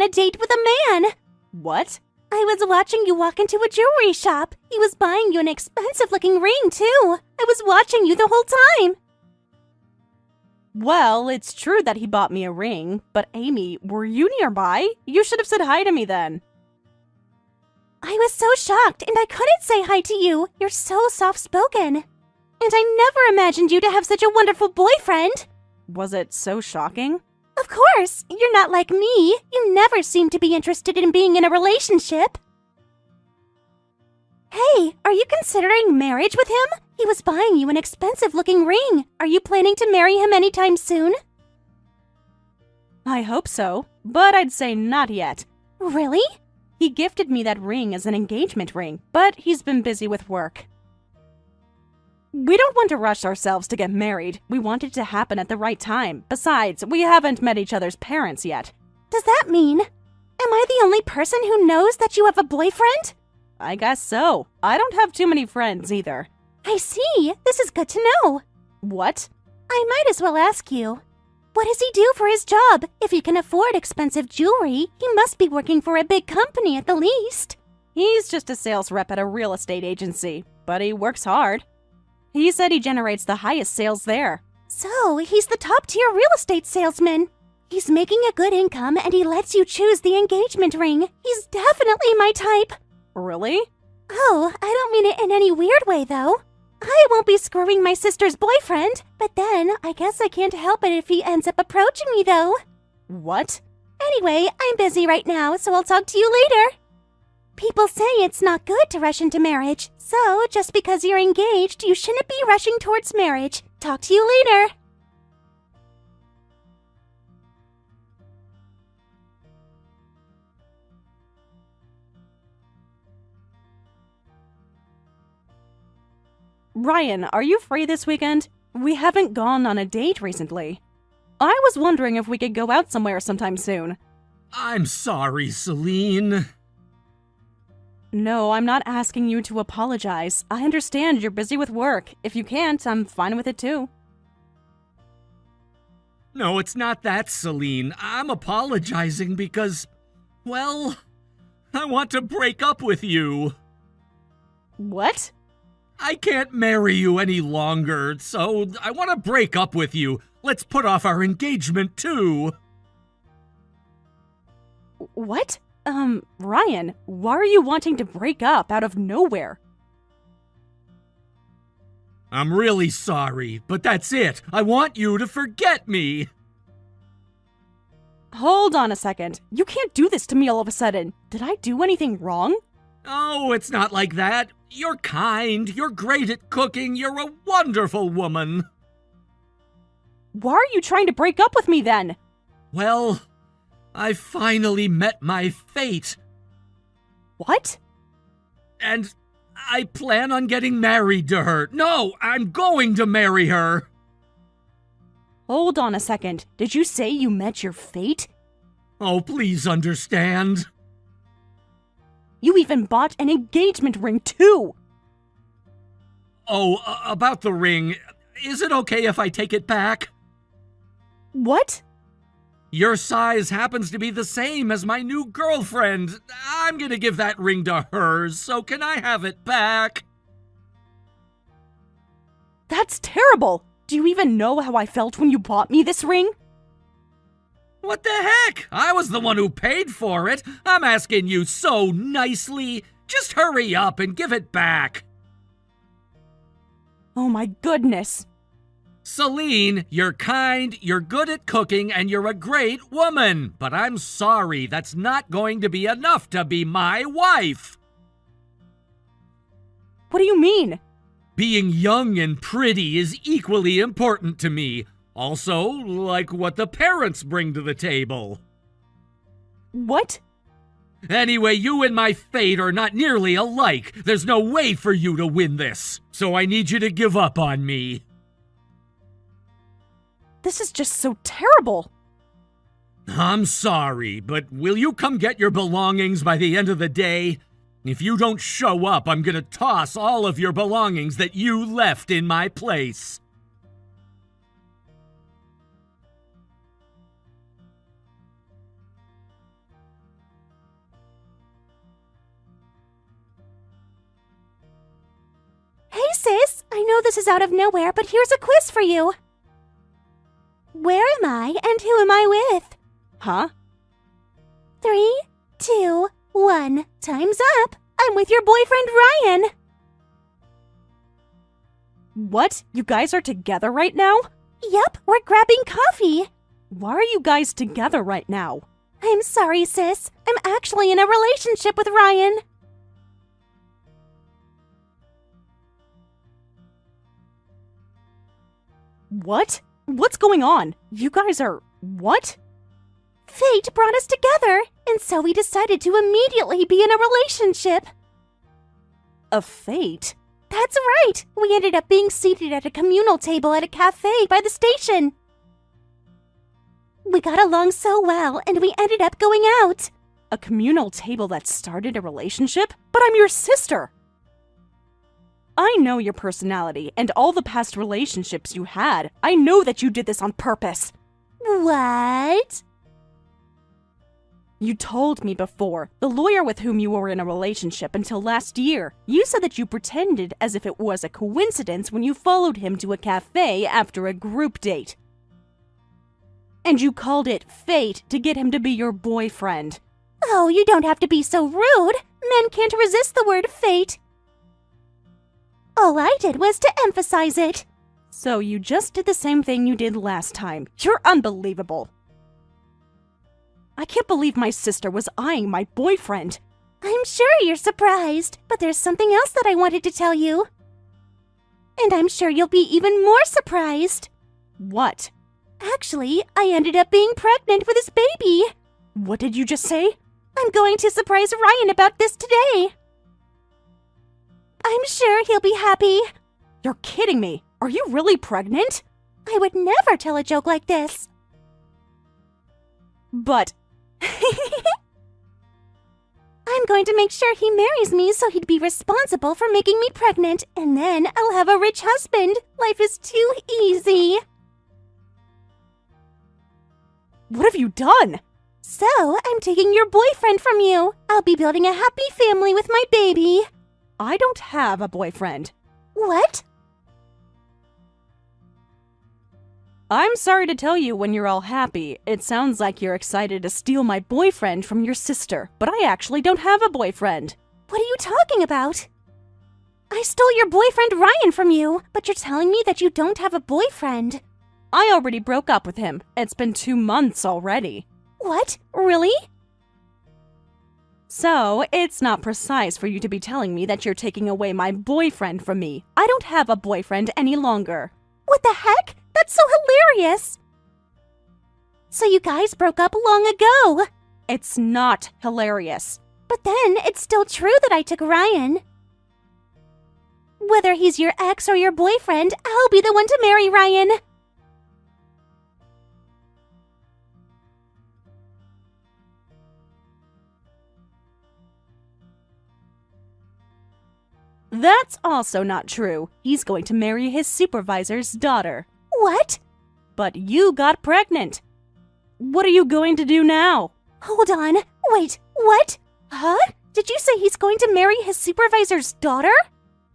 a date with a man. What? I was watching you walk into a jewelry shop. He was buying you an expensive-looking ring, too. I was watching you the whole time. Well, it's true that he bought me a ring, but Amy, were you nearby? You should have said hi to me then. I was so shocked, and I couldn't say hi to you. You're so soft-spoken. And I never imagined you to have such a wonderful boyfriend. Was it so shocking? Of course, you're not like me. You never seem to be interested in being in a relationship. Hey, are you considering marriage with him? He was buying you an expensive-looking ring. Are you planning to marry him anytime soon? I hope so, but I'd say not yet. Really? He gifted me that ring as an engagement ring, but he's been busy with work. We don't want to rush ourselves to get married. We want it to happen at the right time. Besides, we haven't met each other's parents yet. Does that mean? Am I the only person who knows that you have a boyfriend? I guess so. I don't have too many friends either. I see. This is good to know. What? I might as well ask you. What does he do for his job? If he can afford expensive jewelry, he must be working for a big company at the least. He's just a sales rep at a real estate agency, but he works hard. He said he generates the highest sales there. So, he's the top-tier real estate salesman. He's making a good income and he lets you choose the engagement ring. He's definitely my type. Really? Oh, I don't mean it in any weird way, though. I won't be screwing my sister's boyfriend, but then I guess I can't help it if he ends up approaching me, though. What? Anyway, I'm busy right now, so I'll talk to you later. People say it's not good to rush into marriage, so just because you're engaged, you shouldn't be rushing towards marriage. Talk to you later. Ryan, are you free this weekend? We haven't gone on a date recently. I was wondering if we could go out somewhere sometime soon. I'm sorry, Celine. No, I'm not asking you to apologize. I understand you're busy with work. If you can't, I'm fine with it too. No, it's not that, Celine. I'm apologizing because, well, I want to break up with you. What? I can't marry you any longer, so I want to break up with you. Let's put off our engagement too. What? Ryan, why are you wanting to break up out of nowhere? I'm really sorry, but that's it. I want you to forget me. Hold on a second. You can't do this to me all of a sudden. Did I do anything wrong? Oh, it's not like that. You're kind, you're great at cooking, you're a wonderful woman. Why are you trying to break up with me then? Well, I finally met my fate. What? And I plan on getting married to her. No, I'm going to marry her. Hold on a second. Did you say you met your fate? Oh, please understand. You even bought an engagement ring too! Oh, about the ring. Is it okay if I take it back? What? Your size happens to be the same as my new girlfriend. I'm gonna give that ring to her, so can I have it back? That's terrible! Do you even know how I felt when you bought me this ring? What the heck? I was the one who paid for it. I'm asking you so nicely. Just hurry up and give it back. Oh my goodness. Celine, you're kind, you're good at cooking, and you're a great woman. But I'm sorry, that's not going to be enough to be my wife. What do you mean? Being young and pretty is equally important to me. Also, like what the parents bring to the table. What? Anyway, you and my fate are not nearly alike. There's no way for you to win this. So I need you to give up on me. This is just so terrible. I'm sorry, but will you come get your belongings by the end of the day? If you don't show up, I'm gonna toss all of your belongings that you left in my place. this is out of nowhere, but here's a quiz for you. Where am I and who am I with? Huh? 3, 2, 1. Time's up. I'm with your boyfriend, Ryan. What? You guys are together right now? Yup, we're grabbing coffee. Why are you guys together right now? I'm sorry, sis. I'm actually in a relationship with Ryan. What? What's going on? You guys are... what? Fate brought us together, and so we decided to immediately be in a relationship. A fate? That's right. We ended up being seated at a communal table at a cafe by the station. We got along so well, and we ended up going out. A communal table that started a relationship? But I'm your sister! I know your personality and all the past relationships you had. I know that you did this on purpose. What? You told me before, the lawyer with whom you were in a relationship until last year. You said that you pretended as if it was a coincidence when you followed him to a cafe after a group date. And you called it fate to get him to be your boyfriend. Oh, you don't have to be so rude. Men can't resist the word fate. All I did was to emphasize it. So you just did the same thing you did last time. You're unbelievable. I can't believe my sister was eyeing my boyfriend. I'm sure you're surprised, but there's something else that I wanted to tell you. And I'm sure you'll be even more surprised. What? Actually, I ended up being pregnant with this baby. What did you just say? I'm going to surprise Ryan about this today. I'm sure he'll be happy. You're kidding me. Are you really pregnant? I would never tell a joke like this. But... I'm going to make sure he marries me so he'd be responsible for making me pregnant, and then I'll have a rich husband. Life is too easy. What have you done? So, I'm taking your boyfriend from you. I'll be building a happy family with my baby. I don't have a boyfriend. What? I'm sorry to tell you when you're all happy. It sounds like you're excited to steal my boyfriend from your sister, but I actually don't have a boyfriend. What are you talking about? I stole your boyfriend Ryan from you, but you're telling me that you don't have a boyfriend. I already broke up with him. It's been 2 months already. What? Really? So, it's not precise for you to be telling me that you're taking away my boyfriend from me. I don't have a boyfriend any longer. What the heck? That's so hilarious! So you guys broke up long ago. It's not hilarious. But then, it's still true that I took Ryan. Whether he's your ex or your boyfriend, I'll be the one to marry Ryan. That's also not true. He's going to marry his supervisor's daughter. What? But you got pregnant. What are you going to do now? Hold on. Wait, what? Huh? Did you say he's going to marry his supervisor's daughter?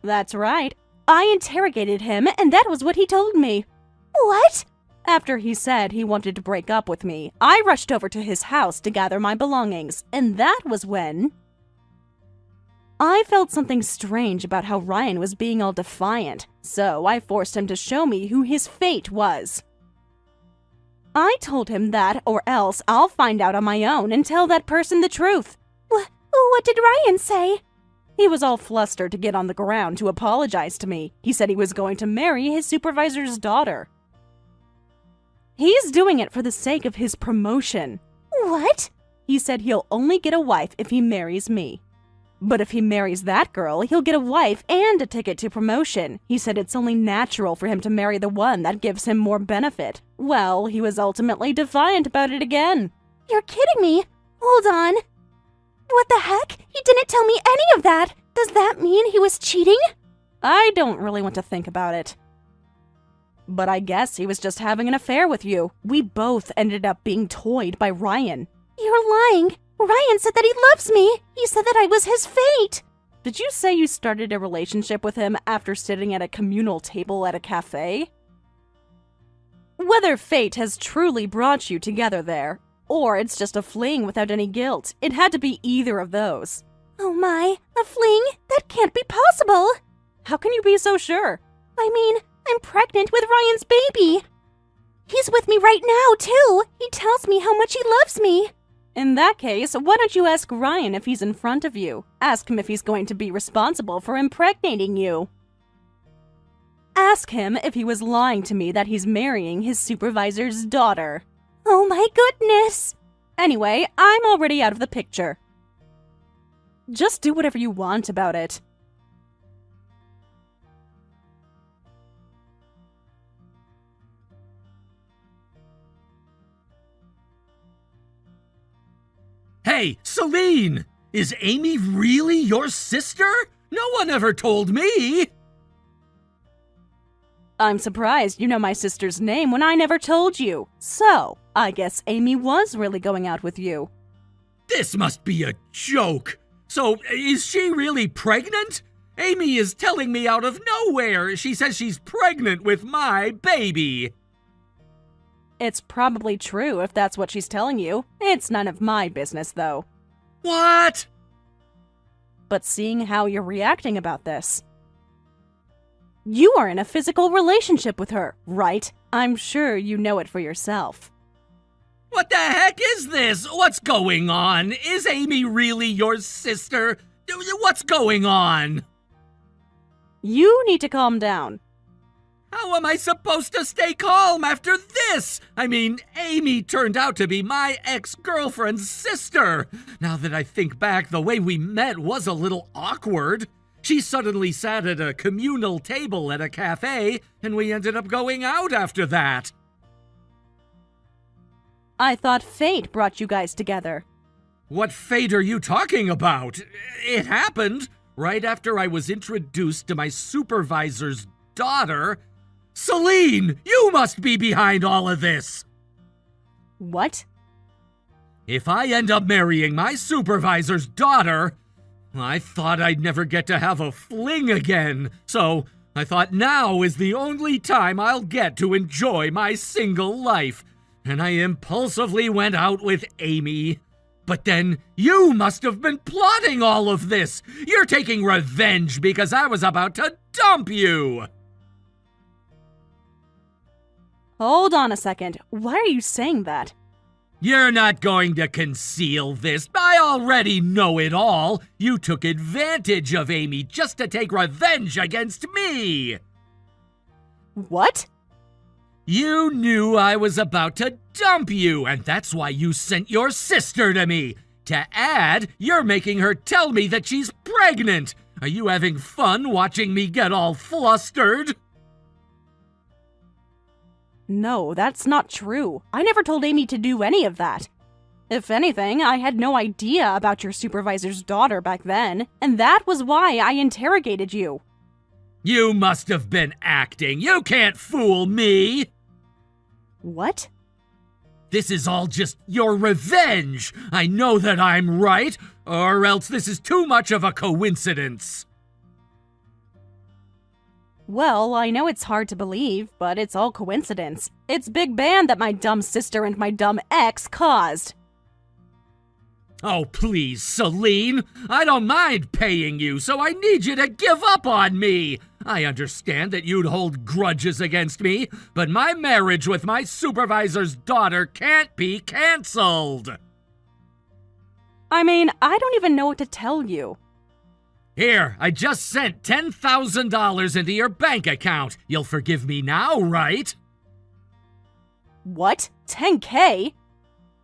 That's right. I interrogated him, and that was what he told me. What? After he said he wanted to break up with me, I rushed over to his house to gather my belongings, and that was when... I felt something strange about how Ryan was being all defiant, so I forced him to show me who his fate was. I told him that, or else I'll find out on my own and tell that person the truth. What did Ryan say? He was all flustered to get on the ground to apologize to me. He said he was going to marry his supervisor's daughter. He's doing it for the sake of his promotion. What? He said he'll only get a wife if he marries me. But if he marries that girl, he'll get a wife and a ticket to promotion. He said it's only natural for him to marry the one that gives him more benefit. Well, he was ultimately defiant about it again. You're kidding me. Hold on. What the heck? He didn't tell me any of that. Does that mean he was cheating? I don't really want to think about it. But I guess he was just having an affair with you. We both ended up being toyed by Ryan. You're lying. Ryan said that he loves me. He said that I was his fate. Did you say you started a relationship with him after sitting at a communal table at a cafe? Whether fate has truly brought you together there, or it's just a fling without any guilt, it had to be either of those. Oh my, a fling? That can't be possible! How can you be so sure? I mean, I'm pregnant with Ryan's baby! He's with me right now, too! He tells me how much he loves me! In that case, why don't you ask Ryan if he's in front of you? Ask him if he's going to be responsible for impregnating you. Ask him if he was lying to me that he's marrying his supervisor's daughter. Oh my goodness! Anyway, I'm already out of the picture. Just do whatever you want about it. Hey, Celine! Is Amy really your sister? No one ever told me! I'm surprised you know my sister's name when I never told you. So, I guess Amy was really going out with you. This must be a joke! So, is she really pregnant? Amy is telling me out of nowhere. She says she's pregnant with my baby. It's probably true if that's what she's telling you. It's none of my business, though. What? But seeing how you're reacting about this... You are in a physical relationship with her, right? I'm sure you know it for yourself. What the heck is this? What's going on? Is Amy really your sister? What's going on? You need to calm down. How am I supposed to stay calm after this? I mean, Amy turned out to be my ex-girlfriend's sister. Now that I think back, the way we met was a little awkward. She suddenly sat at a communal table at a cafe, and we ended up going out after that. I thought fate brought you guys together. What fate are you talking about? It happened right after I was introduced to my supervisor's daughter. Celine, you must be behind all of this! What? If I end up marrying my supervisor's daughter, I thought I'd never get to have a fling again, so I thought now is the only time I'll get to enjoy my single life, and I impulsively went out with Amy. But then you must have been plotting all of this! You're taking revenge because I was about to dump you! Hold on a second. Why are you saying that? You're not going to conceal this. I already know it all. You took advantage of Amy just to take revenge against me. What? You knew I was about to dump you, and that's why you sent your sister to me. To add, you're making her tell me that she's pregnant. Are you having fun watching me get all flustered? No, that's not true. I never told Amy to do any of that. If anything, I had no idea about your supervisor's daughter back then, and that was why I interrogated you. You must have been acting. You can't fool me. What? This is all just your revenge. I know that I'm right, or else this is too much of a coincidence. Well, I know it's hard to believe, but it's all coincidence. It's Big Band that my dumb sister and my dumb ex caused. Oh, please, Celine. I don't mind paying you, so I need you to give up on me. I understand that you'd hold grudges against me, but my marriage with my supervisor's daughter can't be canceled. I mean, I don't even know what to tell you. Here, I just sent $10,000 into your bank account. You'll forgive me now, right? What? 10K?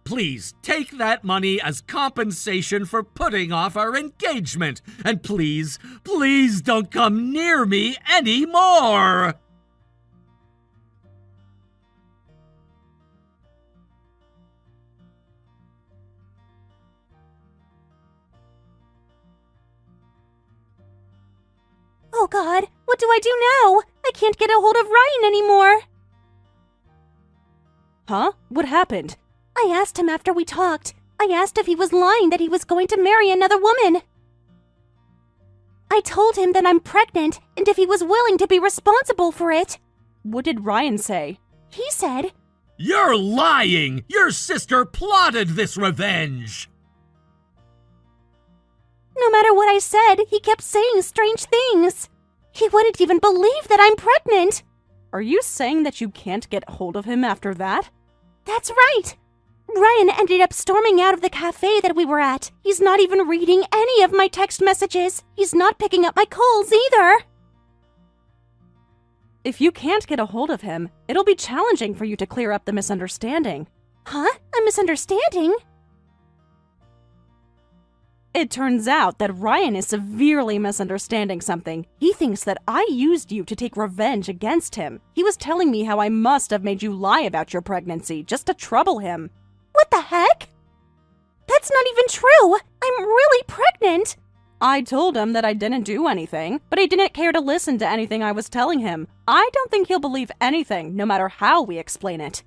Please, take that money as compensation for putting off our engagement. And please, please don't come near me anymore! Oh God, what do I do now? I can't get a hold of Ryan anymore. Huh? What happened? I asked him after we talked. I asked if he was lying that he was going to marry another woman. I told him that I'm pregnant and if he was willing to be responsible for it. What did Ryan say? He said, You're lying! Your sister plotted this revenge! no matter what I said, he kept saying strange things. He wouldn't even believe that I'm pregnant. Are you saying that you can't get hold of him after that? That's right. Ryan ended up storming out of the cafe that we were at. He's not even reading any of my text messages. He's not picking up my calls either. If you can't get a hold of him, it'll be challenging for you to clear up the misunderstanding. Huh? A misunderstanding? It turns out that Ryan is severely misunderstanding something. He thinks that I used you to take revenge against him. He was telling me how I must have made you lie about your pregnancy just to trouble him. What the heck? That's not even true. I'm really pregnant. I told him that I didn't do anything, but he didn't care to listen to anything I was telling him. I don't think he'll believe anything, no matter how we explain it.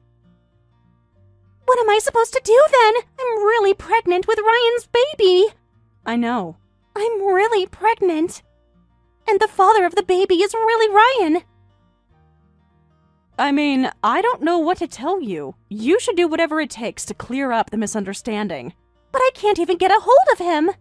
What am I supposed to do then? I'm really pregnant with Ryan's baby. I know. I'm really pregnant. And the father of the baby is really Ryan. I mean, I don't know what to tell you. You should do whatever it takes to clear up the misunderstanding. But I can't even get a hold of him.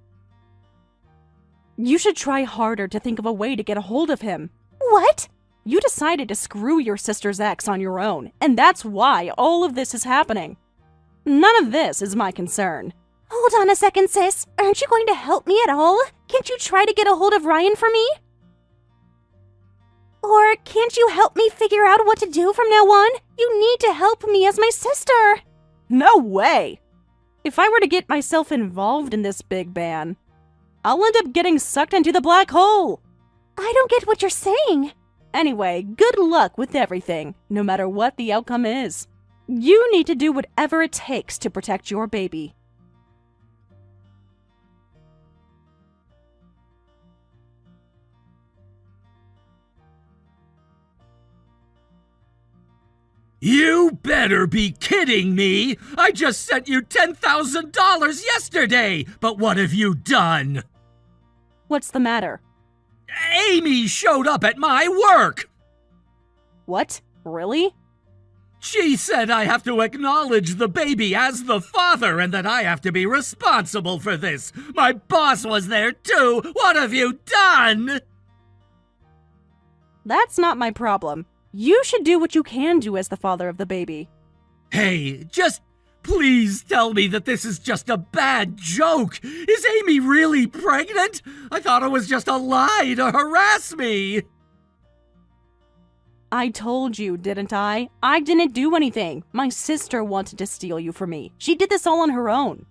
You should try harder to think of a way to get a hold of him. What? You decided to screw your sister's ex on your own, and that's why all of this is happening. None of this is my concern. Hold on a second, sis. Aren't you going to help me at all? Can't you try to get a hold of Ryan for me? Or can't you help me figure out what to do from now on? You need to help me as my sister. No way! If I were to get myself involved in this big ban, I'll end up getting sucked into the black hole. I don't get what you're saying. Anyway, good luck with everything, no matter what the outcome is. You need to do whatever it takes to protect your baby. You better be kidding me! I just sent you $10,000 yesterday! But what have you done? What's the matter? Amy showed up at my work! What? Really? She said I have to acknowledge the baby as the father and that I have to be responsible for this. My boss was there too! What have you done? That's not my problem. You should do what you can do as the father of the baby. Hey, just please tell me that this is just a bad joke. Is Amy really pregnant? I thought it was just a lie to harass me. I told you, didn't I? I didn't do anything. My sister wanted to steal you from me. She did this all on her own.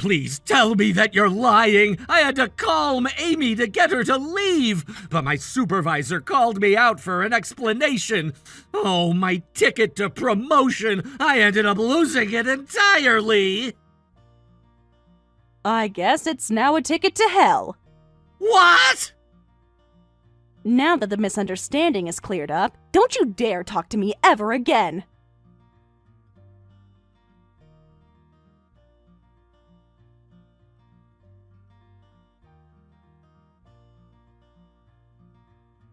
Please tell me that you're lying. I had to calm Amy to get her to leave, but my supervisor called me out for an explanation. Oh, my ticket to promotion. I ended up losing it entirely. I guess it's now a ticket to hell. What? Now that the misunderstanding is cleared up, don't you dare talk to me ever again.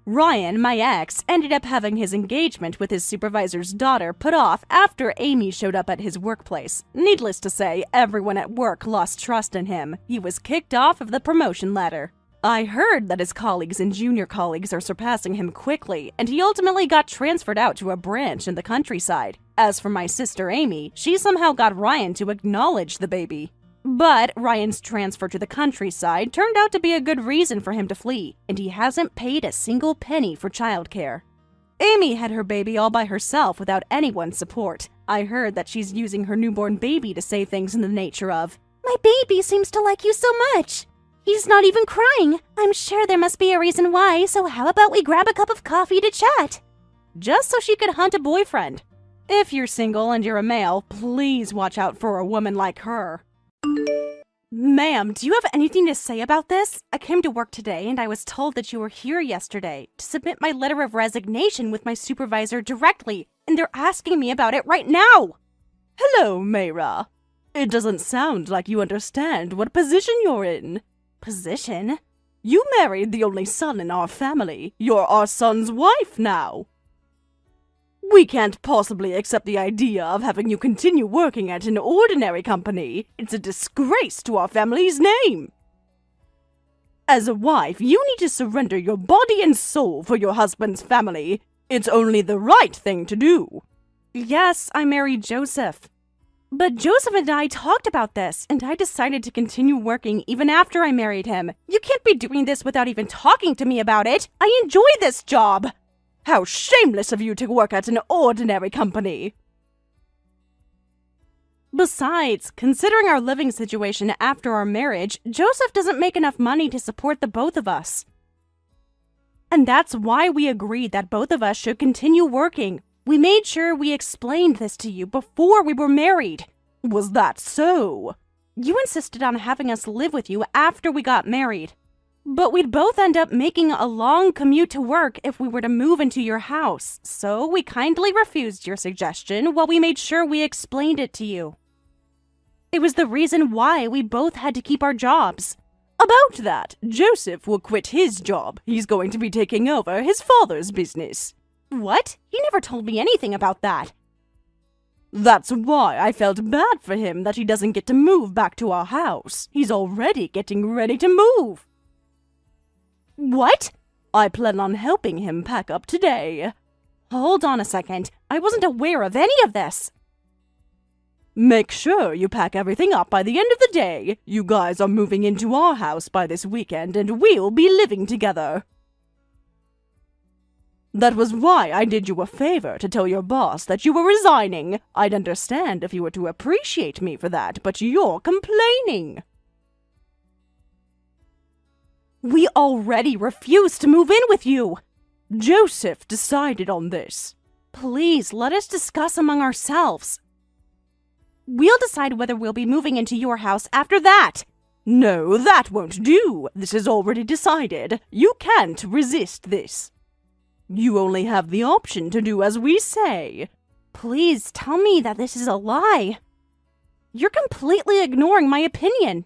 Ryan, my ex, ended up having his engagement with his supervisor's daughter put off after Amy showed up at his workplace. Needless to say, everyone at work lost trust in him. He was kicked off of the promotion ladder. I heard that his colleagues and junior colleagues are surpassing him quickly, and he ultimately got transferred out to a branch in the countryside. As for my sister Amy, she somehow got Ryan to acknowledge the baby. But Ryan's transfer to the countryside turned out to be a good reason for him to flee, and he hasn't paid a single penny for childcare. Amy had her baby all by herself without anyone's support. I heard that she's using her newborn baby to say things in the nature of, My baby seems to like you so much. He's not even crying. I'm sure there must be a reason why, so how about we grab a cup of coffee to chat? just so she could hunt a boyfriend. If you're single and you're a male, please watch out for a woman like her. Ma'am, do you have anything to say about this? I came to work today and I was told that you were here yesterday to submit my letter of resignation with my supervisor directly, and they're asking me about it right now. Hello, Mayra. It doesn't sound like you understand what position you're in. Position? You married the only son in our family. You're our son's wife now. We can't possibly accept the idea of having you continue working at an ordinary company. It's a disgrace to our family's name. As a wife, you need to surrender your body and soul for your husband's family. It's only the right thing to do. Yes, I married Joseph. But Joseph and I talked about this, and I decided to continue working even after I married him. You can't be doing this without even talking to me about it. I enjoy this job. How shameless of you to work at an ordinary company. Besides, considering our living situation after our marriage, Joseph doesn't make enough money to support the both of us. And that's why we agreed that both of us should continue working. We made sure we explained this to you before we were married. Was that so? You insisted on having us live with you after we got married. But we'd both end up making a long commute to work if we were to move into your house, so we kindly refused your suggestion while we made sure we explained it to you. It was the reason why we both had to keep our jobs. About that, Joseph will quit his job. He's going to be taking over his father's business. What? He never told me anything about that. That's why I felt bad for him that he doesn't get to move back to our house. He's already getting ready to move. What? I plan on helping him pack up today. Hold on a second. I wasn't aware of any of this. Make sure you pack everything up by the end of the day. You guys are moving into our house by this weekend and we'll be living together. That was why I did you a favor to tell your boss that you were resigning. I'd understand if you were to appreciate me for that, but you're complaining. We already refused to move in with you. Joseph decided on this. Please, let us discuss among ourselves. We'll decide whether we'll be moving into your house after that. No, that won't do. This is already decided. You can't resist this. You only have the option to do as we say. Please tell me that this is a lie. You're completely ignoring my opinion.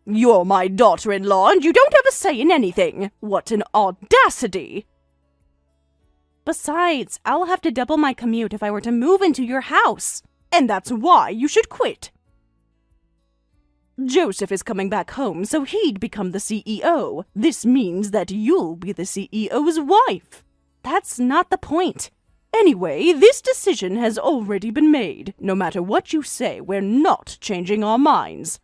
You're my daughter-in-law and you don't have a say in anything. What an audacity! Besides, I'll have to double my commute if I were to move into your house. And that's why you should quit. Joseph is coming back home, so he'd become the CEO. This means that you'll be the CEO's wife. That's not the point. Anyway, this decision has already been made. No matter what you say, we're not changing our minds.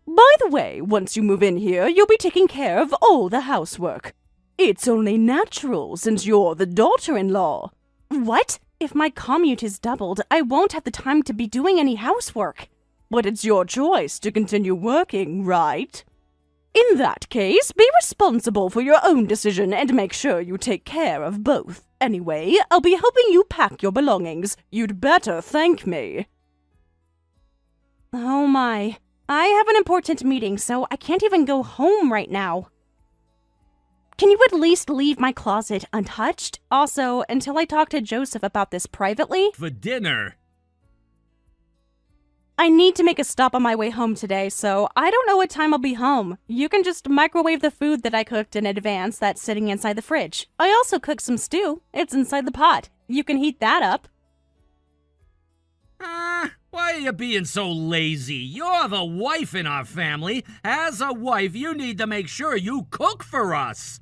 By the way, once you move in here, you'll be taking care of all the housework. It's only natural since you're the daughter-in-law. What? If my commute is doubled, I won't have the time to be doing any housework. But it's your choice to continue working, right? In that case, be responsible for your own decision and make sure you take care of both. Anyway, I'll be helping you pack your belongings. You'd better thank me. Oh my. I have an important meeting, so I can't even go home right now. Can you at least leave my closet untouched? Also, until I talk to Joseph about this privately? For dinner. I need to make a stop on my way home today, so I don't know what time I'll be home. You can just microwave the food that I cooked in advance that's sitting inside the fridge. I also cooked some stew. It's inside the pot. You can heat that up. Why are you being so lazy? You're the wife in our family. As a wife, you need to make sure you cook for us.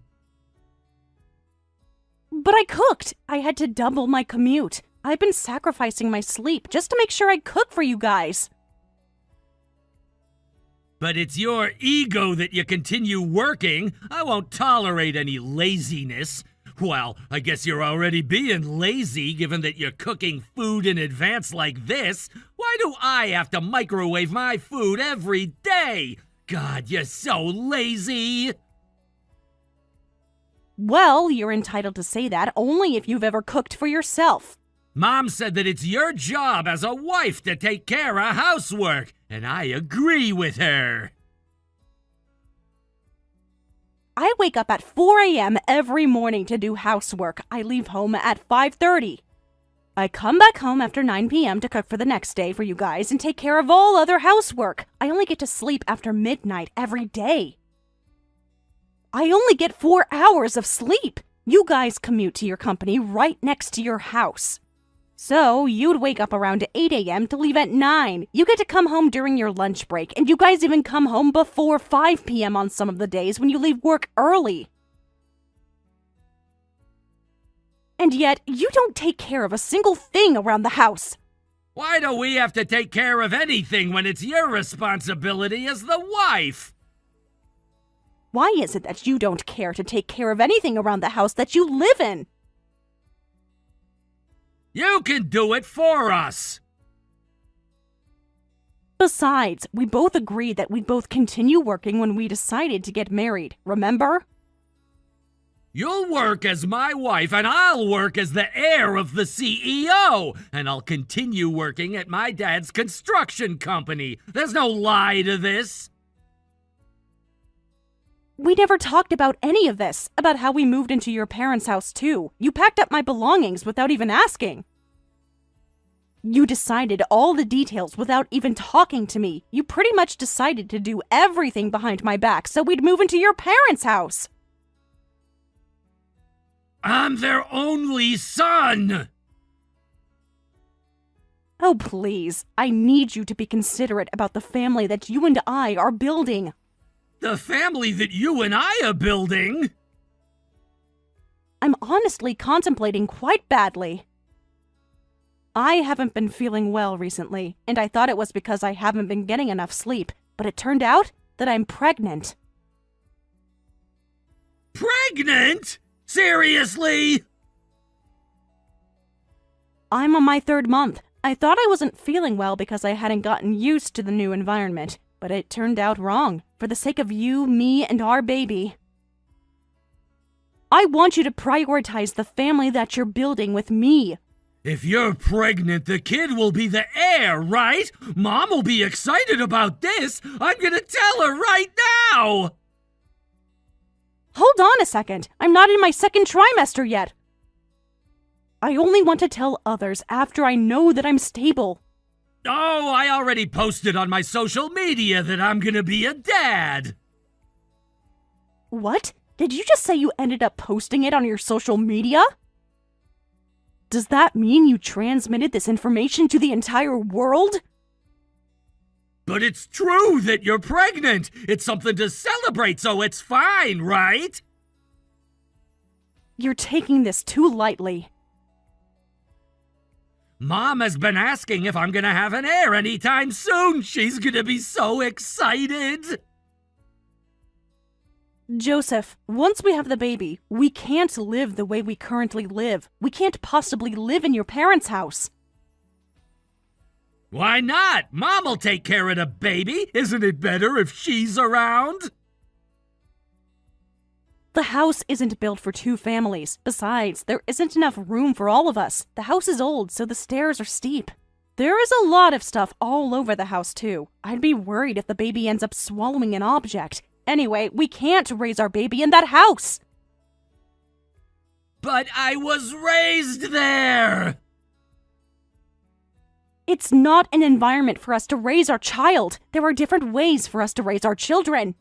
But I cooked. I had to double my commute. I've been sacrificing my sleep just to make sure I cook for you guys. But it's your ego that you continue working. I won't tolerate any laziness. Well, I guess you're already being lazy given that you're cooking food in advance like this. Why do I have to microwave my food every day? God, you're so lazy. Well, you're entitled to say that only if you've ever cooked for yourself. Mom said that it's your job as a wife to take care of housework, and I agree with her. I wake up at 4 a.m. every morning to do housework. I leave home at 5:30. I come back home after 9 p.m. to cook for the next day for you guys and take care of all other housework. I only get to sleep after midnight every day. I only get 4 hours of sleep. You guys commute to your company right next to your house. So you'd wake up around 8 a.m. to leave at 9. You get to come home during your lunch break, and you guys even come home before 5 p.m. on some of the days when you leave work early. And yet, you don't take care of a single thing around the house. Why do we have to take care of anything when it's your responsibility as the wife? Why is it that you don't care to take care of anything around the house that you live in? You can do it for us! Besides, we both agreed that we'd both continue working when we decided to get married, remember? You'll work as my wife, and I'll work as the heir of the CEO, and I'll continue working at my dad's construction company. There's no lie to this. We never talked about any of this, about how we moved into your parents' house too. You packed up my belongings without even asking. You decided all the details without even talking to me. You pretty much decided to do everything behind my back so we'd move into your parents' house. I'm their only son! Oh, please. I need you to be considerate about the family that you and I are building. The family that you and I are building? I'm honestly contemplating quite badly. I haven't been feeling well recently, and I thought it was because I haven't been getting enough sleep, but it turned out that I'm pregnant. Pregnant? Seriously? I'm on my 3rd month. I thought I wasn't feeling well because I hadn't gotten used to the new environment, but it turned out wrong, for the sake of you, me, and our baby. I want you to prioritize the family that you're building with me. If you're pregnant, the kid will be the heir, right? Mom will be excited about this. I'm gonna tell her right now! Hold on a second. I'm not in my 2nd trimester yet. I only want to tell others after I know that I'm stable. Oh, I already posted on my social media that I'm gonna be a dad. What? Did you just say you ended up posting it on your social media? Does that mean you transmitted this information to the entire world? But it's true that you're pregnant. It's something to celebrate, so it's fine, right? You're taking this too lightly. Mom has been asking if I'm gonna have an heir anytime soon. She's gonna be so excited. Joseph, once we have the baby, we can't live the way we currently live. We can't possibly live in your parents' house. Why not? Mom'll take care of the baby. Isn't it better if she's around? The house isn't built for 2 families. Besides, there isn't enough room for all of us. The house is old, so the stairs are steep. There is a lot of stuff all over the house, too. I'd be worried if the baby ends up swallowing an object. Anyway, we can't raise our baby in that house. But I was raised there! It's not an environment for us to raise our child. There are different ways for us to raise our children.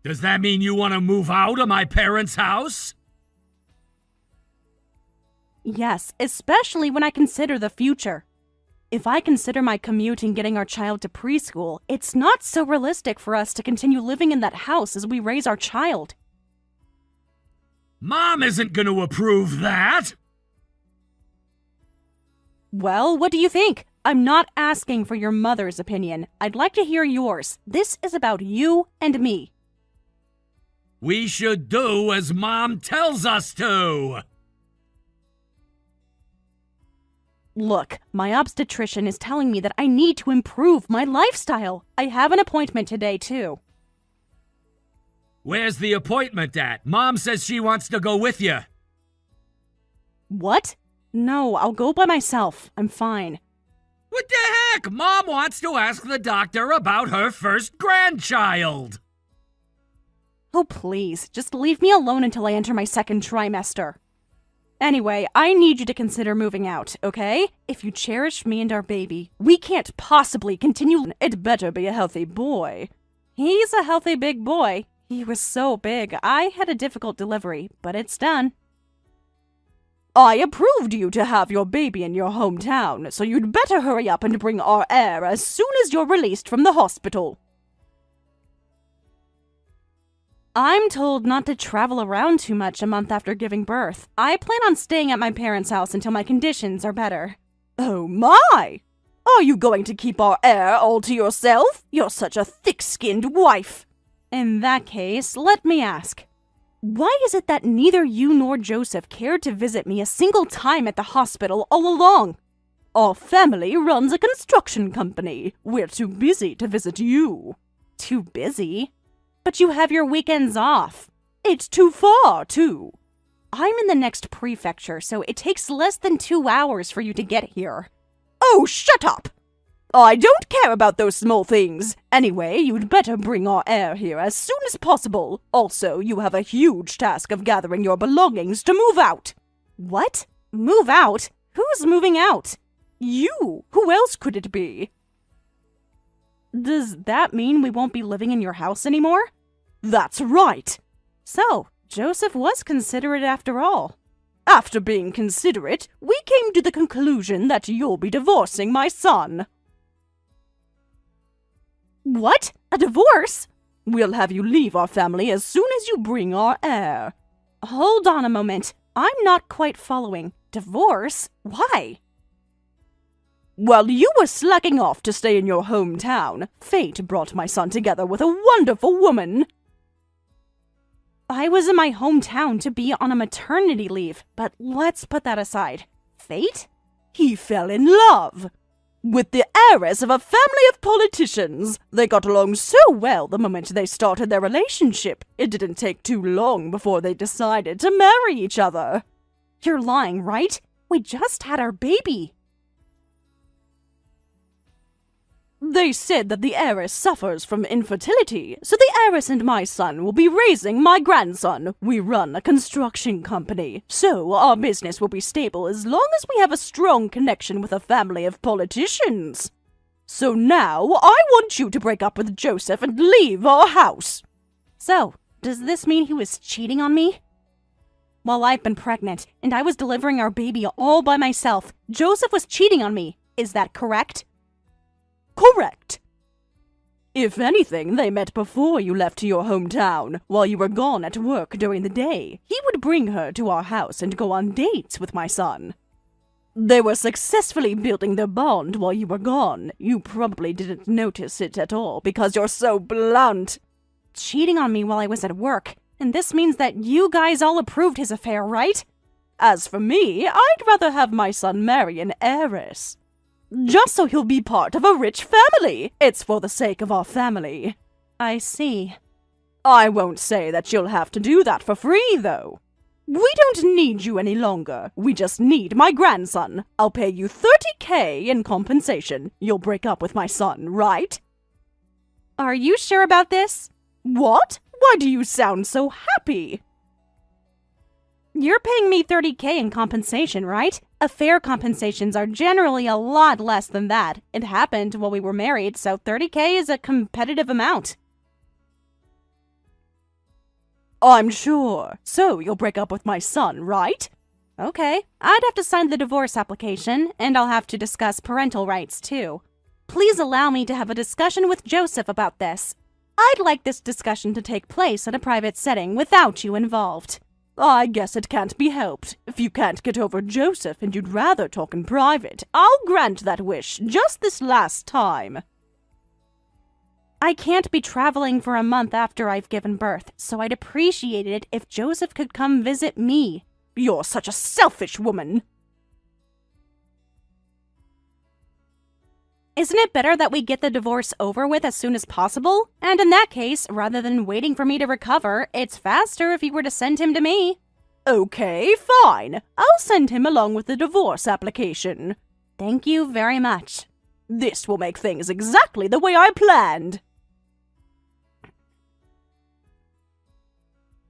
Does that mean you want to move out of my parents' house? Yes, especially when I consider the future. If I consider my commute and getting our child to preschool, it's not so realistic for us to continue living in that house as we raise our child. Mom isn't going to approve that! Well, what do you think? I'm not asking for your mother's opinion. I'd like to hear yours. This is about you and me. We should do as Mom tells us to! Look, my obstetrician is telling me that I need to improve my lifestyle. I have an appointment today, too. Where's the appointment at? Mom says she wants to go with you. What? No, I'll go by myself. I'm fine. What the heck? Mom wants to ask the doctor about her first grandchild. Oh, please, just leave me alone until I enter my 2nd trimester. Anyway, I need you to consider moving out, okay? If you cherish me and our baby, we can't possibly continue. It better be a healthy boy. He's a healthy big boy. He was so big, I had a difficult delivery, but it's done. I approved you to have your baby in your hometown, so you'd better hurry up and bring our heir as soon as you're released from the hospital. I'm told not to travel around too much a month after giving birth. I plan on staying at my parents' house until my conditions are better. Oh my! Are you going to keep our heir all to yourself? You're such a thick-skinned wife. In that case, let me ask. Why is it that neither you nor Joseph cared to visit me a single time at the hospital all along? Our family runs a construction company. We're too busy to visit you. Too busy? But you have your weekends off. It's too far, too. I'm in the next prefecture, so it takes less than 2 hours for you to get here. Oh, shut up! I don't care about those small things. Anyway, you'd better bring our heir here as soon as possible. Also, you have a huge task of gathering your belongings to move out. What? Move out? Who's moving out? You! Who else could it be? Does that mean we won't be living in your house anymore? That's right. So, Joseph was considerate after all. After being considerate, we came to the conclusion that you'll be divorcing my son. What? A divorce? We'll have you leave our family as soon as you bring our heir. Hold on a moment. I'm not quite following. Divorce? Why? While you were slacking off to stay in your hometown, fate brought my son together with a wonderful woman. I was in my hometown to be on a maternity leave, but let's put that aside. Fate? He fell in love with the heiress of a family of politicians. They got along so well the moment they started their relationship. It didn't take too long before they decided to marry each other. You're lying, right? We just had our baby. They said that the heiress suffers from infertility, so the heiress and my son will be raising my grandson. We run a construction company, so our business will be stable as long as we have a strong connection with a family of politicians. So now, I want you to break up with Joseph and leave our house. So, does this mean he was cheating on me? While I've been pregnant, and I was delivering our baby all by myself, Joseph was cheating on me. Is that correct? Correct. If anything, they met before you left to your hometown. While you were gone at work during the day, he would bring her to our house and go on dates with my son. They were successfully building their bond while you were gone. You probably didn't notice it at all because you're so blunt. Cheating on me while I was at work, and this means that you guys all approved his affair, right? As for me, I'd rather have my son marry an heiress. Just so he'll be part of a rich family. It's for the sake of our family. I see. I won't say that you'll have to do that for free, though. We don't need you any longer. We just need my grandson. I'll pay you $30,000 in compensation. You'll break up with my son, right? Are you sure about this? What? Why do you sound so happy? You're paying me $30,000 in compensation, right? Affair compensations are generally a lot less than that. It happened while we were married, so $30,000 is a competitive amount. I'm sure. So you'll break up with my son, right? Okay. I'd have to sign the divorce application, and I'll have to discuss parental rights, too. Please allow me to have a discussion with Joseph about this. I'd like this discussion to take place in a private setting without you involved. I guess it can't be helped. If you can't get over Joseph and you'd rather talk in private, I'll grant that wish just this last time. I can't be traveling for a month after I've given birth, so I'd appreciate it if Joseph could come visit me. You're such a selfish woman. Isn't it better that we get the divorce over with as soon as possible? And in that case, rather than waiting for me to recover, it's faster if you were to send him to me. Okay, fine. I'll send him along with the divorce application. Thank you very much. This will make things exactly the way I planned.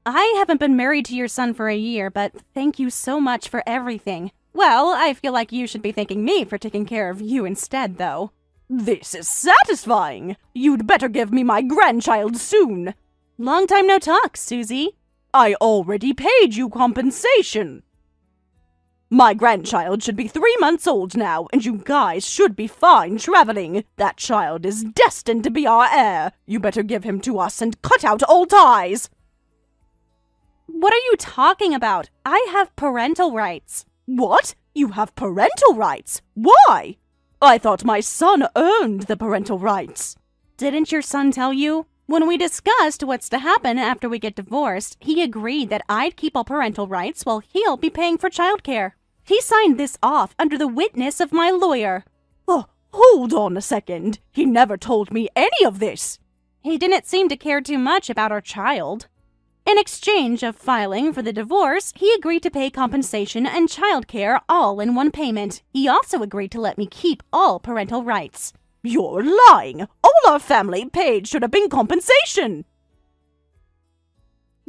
I haven't been married to your son for a year, but thank you so much for everything. Well, I feel like you should be thanking me for taking care of you instead, though. This is satisfying. You'd better give me my grandchild soon. Long time no talk, Susie. I already paid you compensation. My grandchild should be 3 months old now, and you guys should be fine traveling. That child is destined to be our heir. You better give him to us and cut out all ties. What are you talking about? I have parental rights. What? You have parental rights? Why? I thought my son earned the parental rights. Didn't your son tell you? When we discussed what's to happen after we get divorced, he agreed that I'd keep all parental rights while he'll be paying for childcare. He signed this off under the witness of my lawyer. Oh, hold on a second. He never told me any of this. He didn't seem to care too much about our child. In exchange of filing for the divorce, he agreed to pay compensation and childcare all in one payment. He also agreed to let me keep all parental rights. You're lying! All our family paid should have been compensation!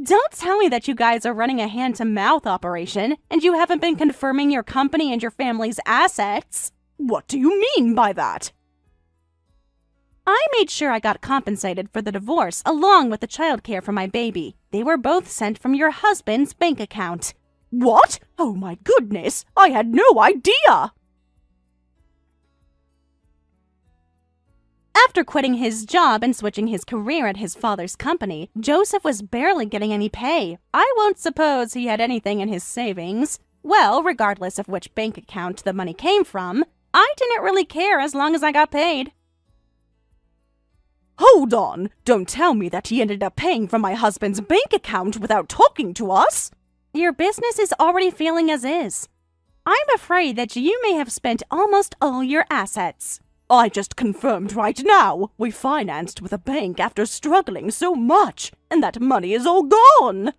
Don't tell me that you guys are running a hand-to-mouth operation, and you haven't been confirming your company and your family's assets. What do you mean by that? I made sure I got compensated for the divorce along with the childcare for my baby. They were both sent from your husband's bank account. What? Oh my goodness! I had no idea! After quitting his job and switching his career at his father's company, Joseph was barely getting any pay. I won't suppose he had anything in his savings. Well, regardless of which bank account the money came from, I didn't really care as long as I got paid. Hold on! Don't tell me that he ended up paying from my husband's bank account without talking to us! Your business is already failing as is. I'm afraid that you may have spent almost all your assets. I just confirmed right now. We financed with a bank after struggling so much, and that money is all gone.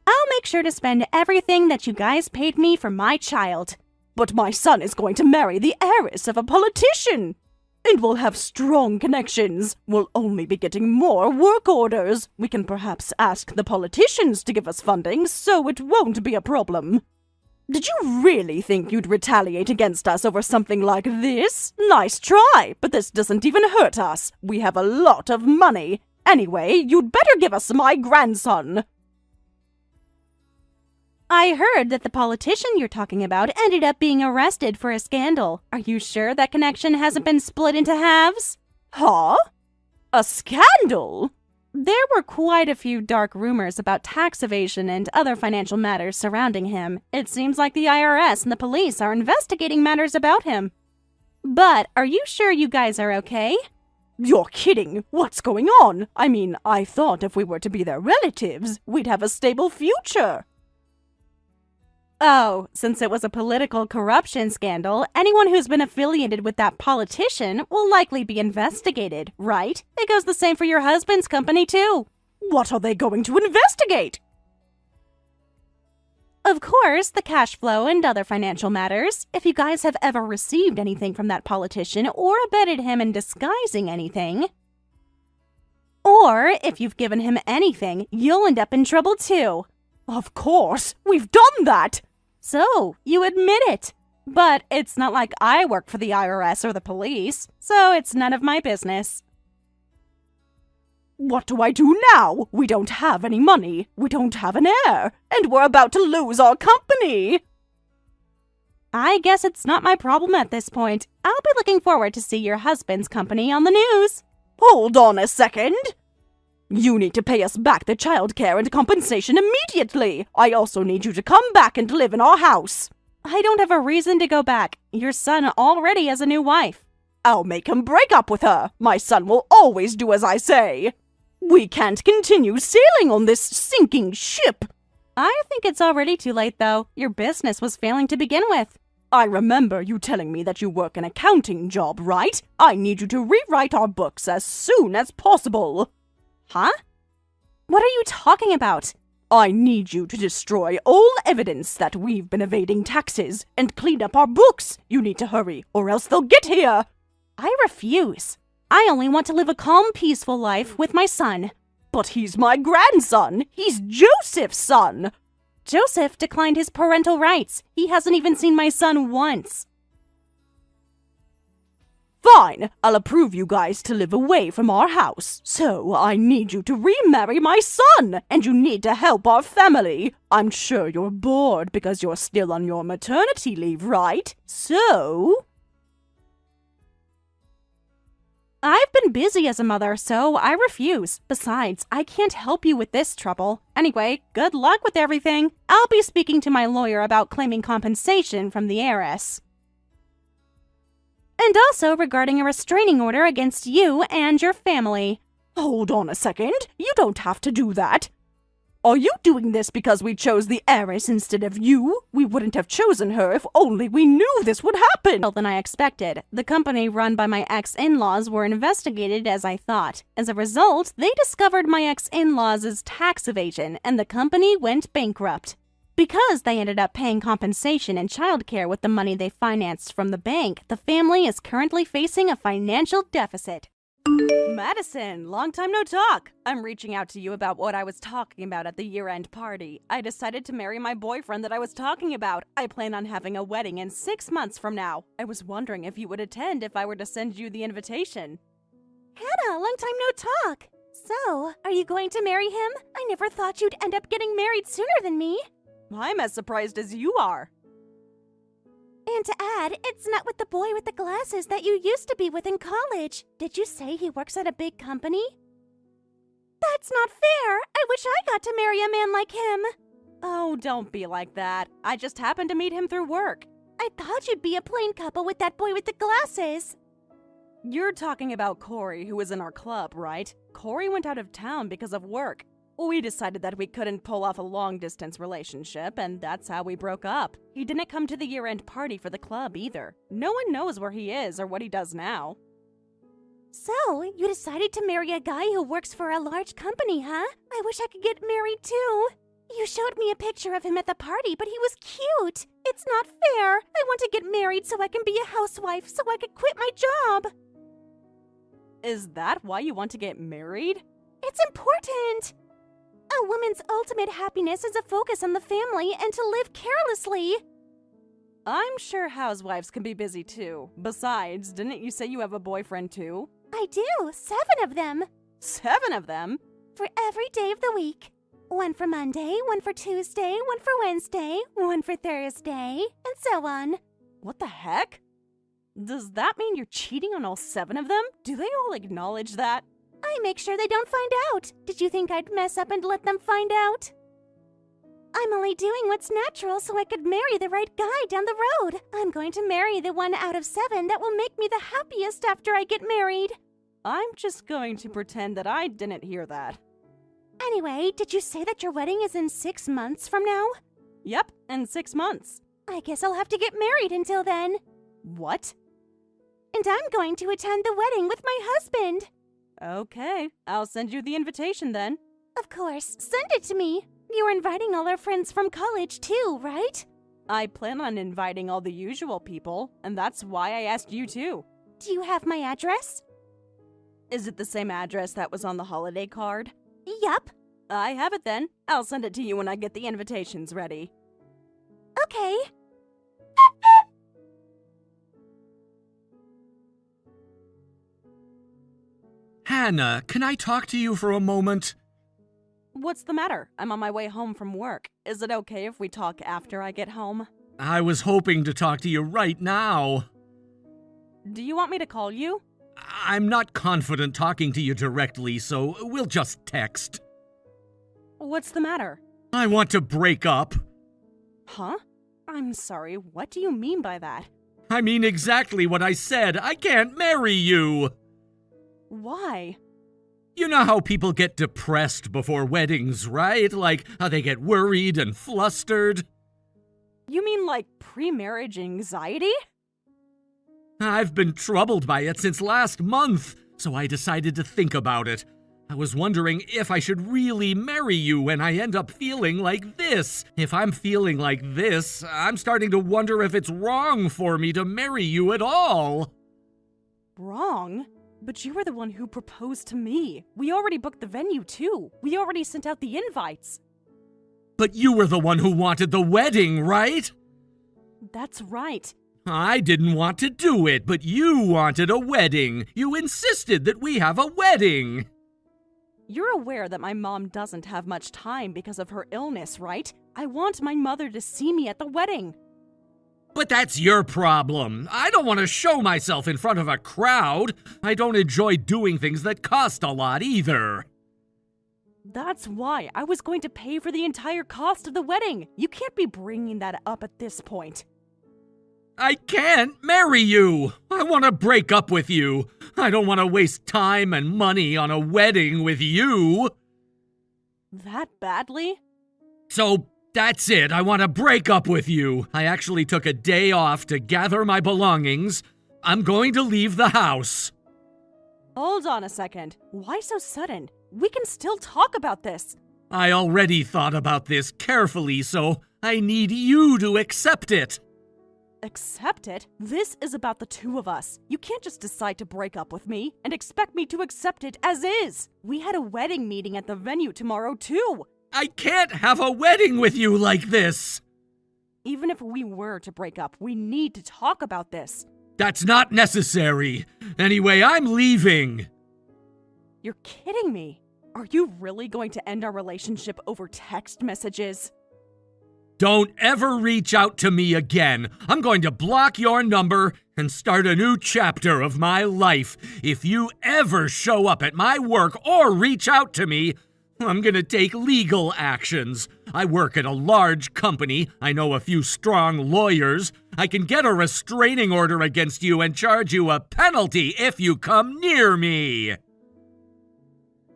I'll make sure to spend everything that you guys paid me for my child. But my son is going to marry the heiress of a politician. And we'll have strong connections. We'll only be getting more work orders. We can perhaps ask the politicians to give us funding, so it won't be a problem. Did you really think you'd retaliate against us over something like this? Nice try, but this doesn't even hurt us. We have a lot of money. Anyway, you'd better give us my grandson. I heard that the politician you're talking about ended up being arrested for a scandal. Are you sure that connection hasn't been split into halves? Huh? A scandal? There were quite a few dark rumors about tax evasion and other financial matters surrounding him. It seems like the IRS and the police are investigating matters about him. But are you sure you guys are okay? You're kidding. What's going on? I mean, I thought if we were to be their relatives, we'd have a stable future. Oh, since it was a political corruption scandal, anyone who's been affiliated with that politician will likely be investigated, right? It goes the same for your husband's company, too. What are they going to investigate? Of course, the cash flow and other financial matters. If you guys have ever received anything from that politician or abetted him in disguising anything, or if you've given him anything, you'll end up in trouble, too. Of course, we've done that! So, you admit it. But it's not like I work for the IRS or the police, so it's none of my business. What do I do now? We don't have any money, we don't have an heir, and we're about to lose our company. I guess it's not my problem at this point. I'll be looking forward to see your husband's company on the news. Hold on a second. You need to pay us back the childcare and compensation immediately. I also need you to come back and live in our house. I don't have a reason to go back. Your son already has a new wife. I'll make him break up with her. My son will always do as I say. We can't continue sailing on this sinking ship. I think it's already too late, though. Your business was failing to begin with. I remember you telling me that you work an accounting job, right? I need you to rewrite our books as soon as possible. Huh? What are you talking about? I need you to destroy all evidence that we've been evading taxes and clean up our books. You need to hurry, or else they'll get here. I refuse. I only want to live a calm, peaceful life with my son. But he's my grandson! He's Joseph's son! Joseph declined his parental rights. He hasn't even seen my son once. Fine, I'll approve you guys to live away from our house. So I need you to remarry my son, and you need to help our family. I'm sure you're bored because you're still on your maternity leave, right? So... I've been busy as a mother, so I refuse. Besides, I can't help you with this trouble. Anyway, good luck with everything. I'll be speaking to my lawyer about claiming compensation from the heiress. And also regarding a restraining order against you and your family. Hold on a second. You don't have to do that. Are you doing this because we chose the heiress instead of you? We wouldn't have chosen her if only we knew this would happen. Well, than I expected. The company run by my ex-in-laws were investigated as I thought. As a result, they discovered my ex-in-laws' tax evasion, and the company went bankrupt. Because they ended up paying compensation and childcare with the money they financed from the bank, the family is currently facing a financial deficit. Madison, long time no talk. I'm reaching out to you about what I was talking about at the year-end party. I decided to marry my boyfriend that I was talking about. I plan on having a wedding in 6 months from now. I was wondering if you would attend if I were to send you the invitation. Hannah, long time no talk. So, are you going to marry him? I never thought you'd end up getting married sooner than me. I'm as surprised as you are. And to add, it's not with the boy with the glasses that you used to be with in college. Did you say he works at a big company? That's not fair. I wish I got to marry a man like him. Oh, don't be like that. I just happened to meet him through work. I thought you'd be a plain couple with that boy with the glasses. You're talking about Corey, who was in our club, right? Corey went out of town because of work. We decided that we couldn't pull off a long-distance relationship, and that's how we broke up. He didn't come to the year-end party for the club either. No one knows where he is or what he does now. So, you decided to marry a guy who works for a large company, huh? I wish I could get married too. You showed me a picture of him at the party, but he was cute. It's not fair. I want to get married so I can be a housewife, so I could quit my job. Is that why you want to get married? It's important. A woman's ultimate happiness is a focus on the family and to live carelessly. I'm sure housewives can be busy too. Besides, didn't you say you have a boyfriend too? I do, 7 of them. 7 of them? For every day of the week. 1 for Monday, 1 for Tuesday, 1 for Wednesday, 1 for Thursday, and so on. What the heck? Does that mean you're cheating on all 7 of them? Do they all acknowledge that? I make sure they don't find out. Did you think I'd mess up and let them find out? I'm only doing what's natural so I could marry the right guy down the road. I'm going to marry the 1 out of 7 that will make me the happiest after I get married. I'm just going to pretend that I didn't hear that. Anyway, did you say that your wedding is in 6 months from now? Yep, in 6 months. I guess I'll have to get married until then. What? And I'm going to attend the wedding with my husband. Okay, I'll send you the invitation then. Of course, send it to me. You're inviting all our friends from college too, right? I plan on inviting all the usual people, and that's why I asked you too. Do you have my address? Is it the same address that was on the holiday card? Yup. I have it then. I'll send it to you when I get the invitations ready. Okay. Hannah, can I talk to you for a moment? What's the matter? I'm on my way home from work. Is it okay if we talk after I get home? I was hoping to talk to you right now. Do you want me to call you? I'm not confident talking to you directly, so we'll just text. What's the matter? I want to break up. Huh? I'm sorry, what do you mean by that? I mean exactly what I said. I can't marry you. Why? You know how people get depressed before weddings, right? Like how they get worried and flustered. You mean like pre-marriage anxiety? I've been troubled by it since last month, so I decided to think about it. I was wondering if I should really marry you when I end up feeling like this. If I'm feeling like this, I'm starting to wonder if it's wrong for me to marry you at all. Wrong? But you were the one who proposed to me. We already booked the venue, too. We already sent out the invites. But you were the one who wanted the wedding, right? That's right. I didn't want to do it, but you wanted a wedding. You insisted that we have a wedding. You're aware that my mom doesn't have much time because of her illness, right? I want my mother to see me at the wedding. But that's your problem. I don't want to show myself in front of a crowd. I don't enjoy doing things that cost a lot either. That's why I was going to pay for the entire cost of the wedding. You can't be bringing that up at this point. I can't marry you. I want to break up with you. I don't want to waste time and money on a wedding with you. That badly? So that's it. I want to break up with you. I actually took a day off to gather my belongings. I'm going to leave the house. Hold on a second. Why so sudden? We can still talk about this. I already thought about this carefully, so I need you to accept it. Accept it? This is about the two of us. You can't just decide to break up with me and expect me to accept it as is. We had a wedding meeting at the venue tomorrow, too. I can't have a wedding with you like this. Even if we were to break up, we need to talk about this. That's not necessary. Anyway, I'm leaving. You're kidding me. Are you really going to end our relationship over text messages? Don't ever reach out to me again. I'm going to block your number and start a new chapter of my life. If you ever show up at my work or reach out to me, I'm going to take legal actions. I work at a large company. I know a few strong lawyers. I can get a restraining order against you and charge you a penalty if you come near me.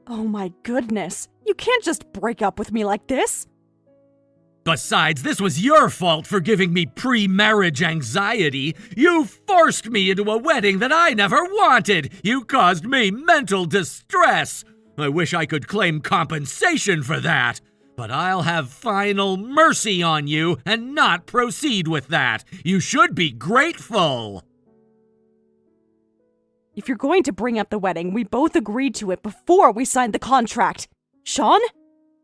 Oh my goodness. You can't just break up with me like this. Besides, this was your fault for giving me pre-marriage anxiety. You forced me into a wedding that I never wanted. You caused me mental distress. I wish I could claim compensation for that. But I'll have final mercy on you and not proceed with that. You should be grateful. If you're going to bring up the wedding, we both agreed to it before we signed the contract. Sean?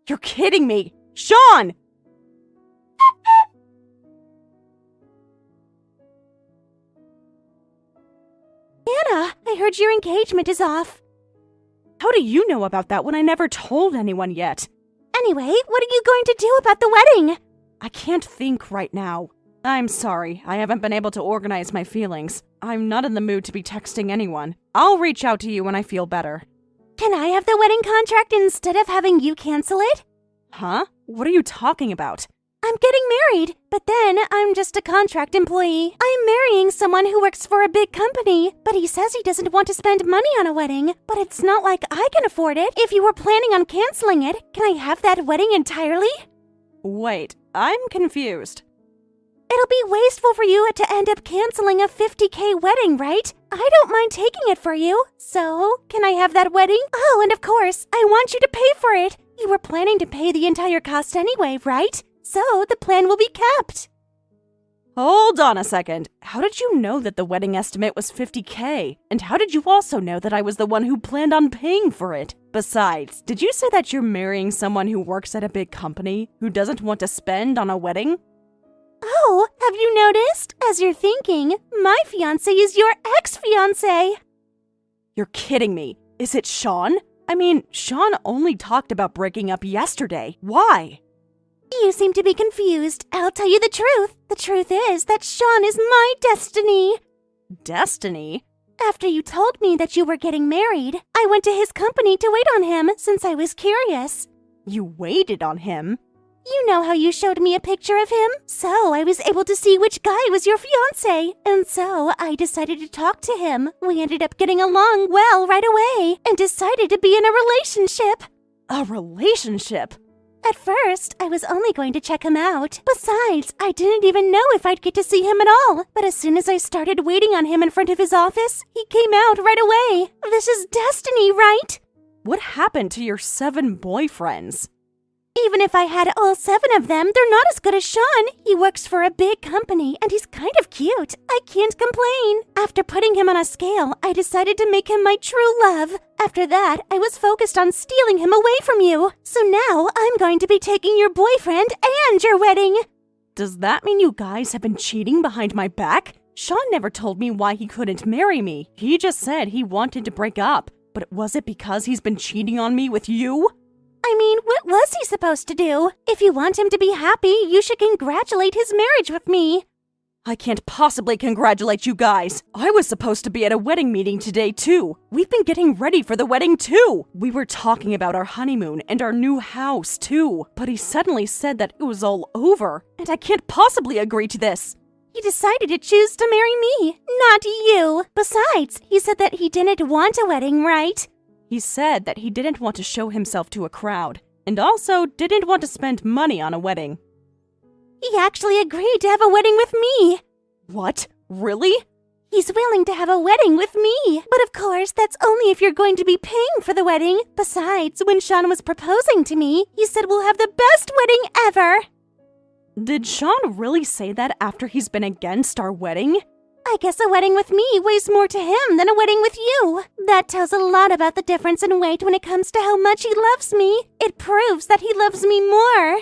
You're kidding me. Sean! Anna, I heard your engagement is off. How do you know about that when I never told anyone yet? Anyway, what are you going to do about the wedding? I can't think right now. I'm sorry, I haven't been able to organize my feelings. I'm not in the mood to be texting anyone. I'll reach out to you when I feel better. Can I have the wedding contract instead of having you cancel it? Huh? What are you talking about? I'm getting married, but then I'm just a contract employee. I'm marrying someone who works for a big company, but he says he doesn't want to spend money on a wedding. But it's not like I can afford it. If you were planning on canceling it, can I have that wedding entirely? Wait, I'm confused. It'll be wasteful for you to end up canceling a $50K wedding, right? I don't mind taking it for you. So, can I have that wedding? Oh, and of course, I want you to pay for it. You were planning to pay the entire cost anyway, right? So, the plan will be kept. Hold on a second. How did you know that the wedding estimate was $50K? And how did you also know that I was the one who planned on paying for it? Besides, did you say that you're marrying someone who works at a big company who doesn't want to spend on a wedding? Oh, have you noticed? As you're thinking, my fiancé is your ex-fiancé. You're kidding me. Is it Sean? I mean, Sean only talked about breaking up yesterday. Why? You seem to be confused. I'll tell you the truth. The truth is that Sean is my destiny. Destiny? After you told me that you were getting married, I went to his company to wait on him since I was curious. You waited on him? You know how you showed me a picture of him? So I was able to see which guy was your fiancé. And so I decided to talk to him. We ended up getting along well right away and decided to be in a relationship. A relationship? At first, I was only going to check him out. Besides, I didn't even know if I'd get to see him at all. But as soon as I started waiting on him in front of his office, he came out right away. This is destiny, right? What happened to your 7 boyfriends? Even if I had all 7 of them, they're not as good as Sean. He works for a big company, and he's kind of cute. I can't complain. After putting him on a scale, I decided to make him my true love. After that, I was focused on stealing him away from you. So now, I'm going to be taking your boyfriend and your wedding. Does that mean you guys have been cheating behind my back? Sean never told me why he couldn't marry me. He just said he wanted to break up. But was it because he's been cheating on me with you? I mean, what was he supposed to do? If you want him to be happy, you should congratulate his marriage with me. I can't possibly congratulate you guys. I was supposed to be at a wedding meeting today, too. We've been getting ready for the wedding, too. We were talking about our honeymoon and our new house, too. But he suddenly said that it was all over, and I can't possibly agree to this. He decided to choose to marry me, not you. Besides, he said that he didn't want a wedding, right? He said that he didn't want to show himself to a crowd, and also didn't want to spend money on a wedding. He actually agreed to have a wedding with me. What? Really? He's willing to have a wedding with me. But of course, that's only if you're going to be paying for the wedding. Besides, when Sean was proposing to me, he said we'll have the best wedding ever. Did Sean really say that after he's been against our wedding? I guess a wedding with me weighs more to him than a wedding with you. That tells a lot about the difference in weight when it comes to how much he loves me. It proves that he loves me more.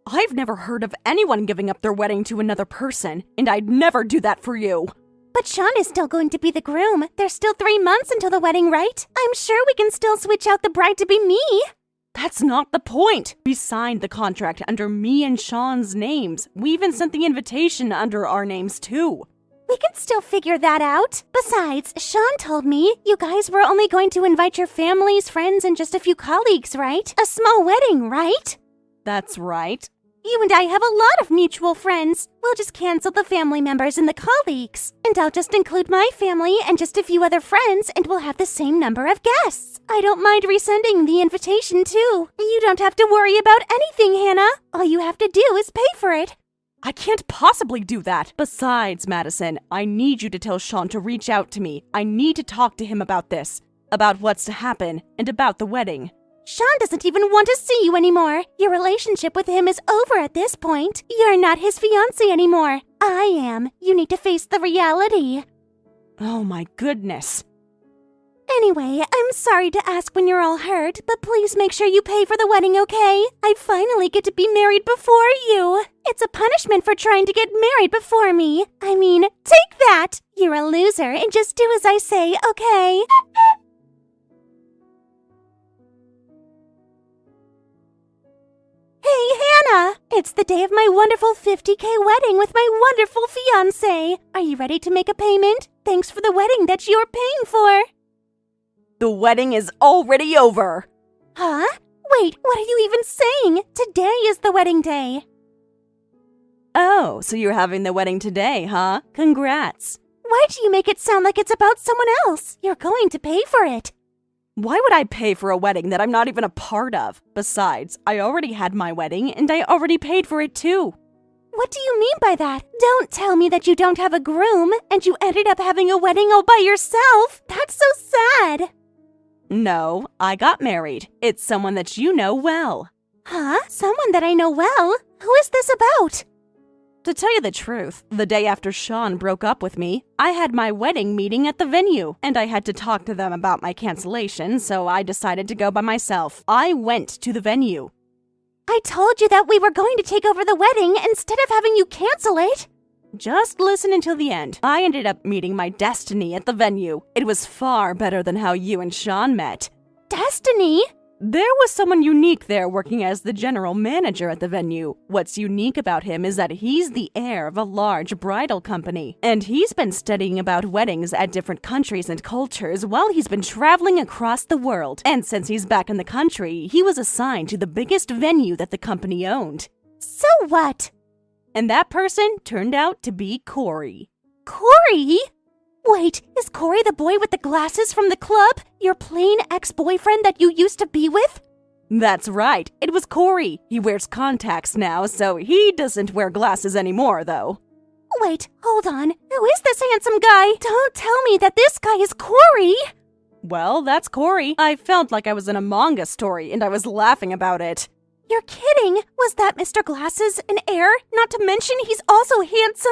I've never heard of anyone giving up their wedding to another person, and I'd never do that for you. But Sean is still going to be the groom. There's still 3 months until the wedding, right? I'm sure we can still switch out the bride to be me. That's not the point. We signed the contract under me and Sean's names. We even sent the invitation under our names, too. We can still figure that out. Besides, Sean told me you guys were only going to invite your families, friends, and just a few colleagues, right? A small wedding, right? That's right. You and I have a lot of mutual friends. We'll just cancel the family members and the colleagues. And I'll just include my family and just a few other friends, and we'll have the same number of guests. I don't mind resending the invitation, too. You don't have to worry about anything, Hannah. All you have to do is pay for it. I can't possibly do that. Besides, Madison, I need you to tell Sean to reach out to me. I need to talk to him about this, about what's to happen, and about the wedding. Sean doesn't even want to see you anymore. Your relationship with him is over at this point. You're not his fiancé anymore. I am. You need to face the reality. Oh my goodness. Anyway, I'm sorry to ask when you're all hurt, but please make sure you pay for the wedding, okay? I finally get to be married before you. It's a punishment for trying to get married before me. I mean, take that! You're a loser, and just do as I say, okay? Hey, Hannah! It's the day of my wonderful 50K wedding with my wonderful fiancé. Are you ready to make a payment? Thanks for the wedding that you're paying for. The wedding is already over. Huh? Wait, what are you even saying? Today is the wedding day. Oh, so you're having the wedding today, huh? Congrats. Why do you make it sound like it's about someone else? You're going to pay for it. Why would I pay for a wedding that I'm not even a part of? Besides, I already had my wedding and I already paid for it too. What do you mean by that? Don't tell me that you don't have a groom and you ended up having a wedding all by yourself. That's so sad. No, I got married. It's someone that you know well. Huh? Someone that I know well? Who is this about? To tell you the truth, the day after Sean broke up with me, I had my wedding meeting at the venue, and I had to talk to them about my cancellation, so I decided to go by myself. I went to the venue. I told you that we were going to take over the wedding instead of having you cancel it. Just listen until the end. I ended up meeting my destiny at the venue. It was far better than how you and Sean met. Destiny? There was someone unique there working as the general manager at the venue. What's unique about him is that he's the heir of a large bridal company, and he's been studying about weddings at different countries and cultures while he's been traveling across the world. And since he's back in the country, he was assigned to the biggest venue that the company owned. So what? And that person turned out to be Corey. Corey? Wait, is Corey the boy with the glasses from the club? Your plain ex-boyfriend that you used to be with? That's right. It was Corey. He wears contacts now, so he doesn't wear glasses anymore, though. Wait, hold on. Who is this handsome guy? Don't tell me that this guy is Corey! Well, that's Corey. I felt like I was in a manga story, and I was laughing about it. You're kidding! Was that Mr. Glasses an heir? Not to mention he's also handsome!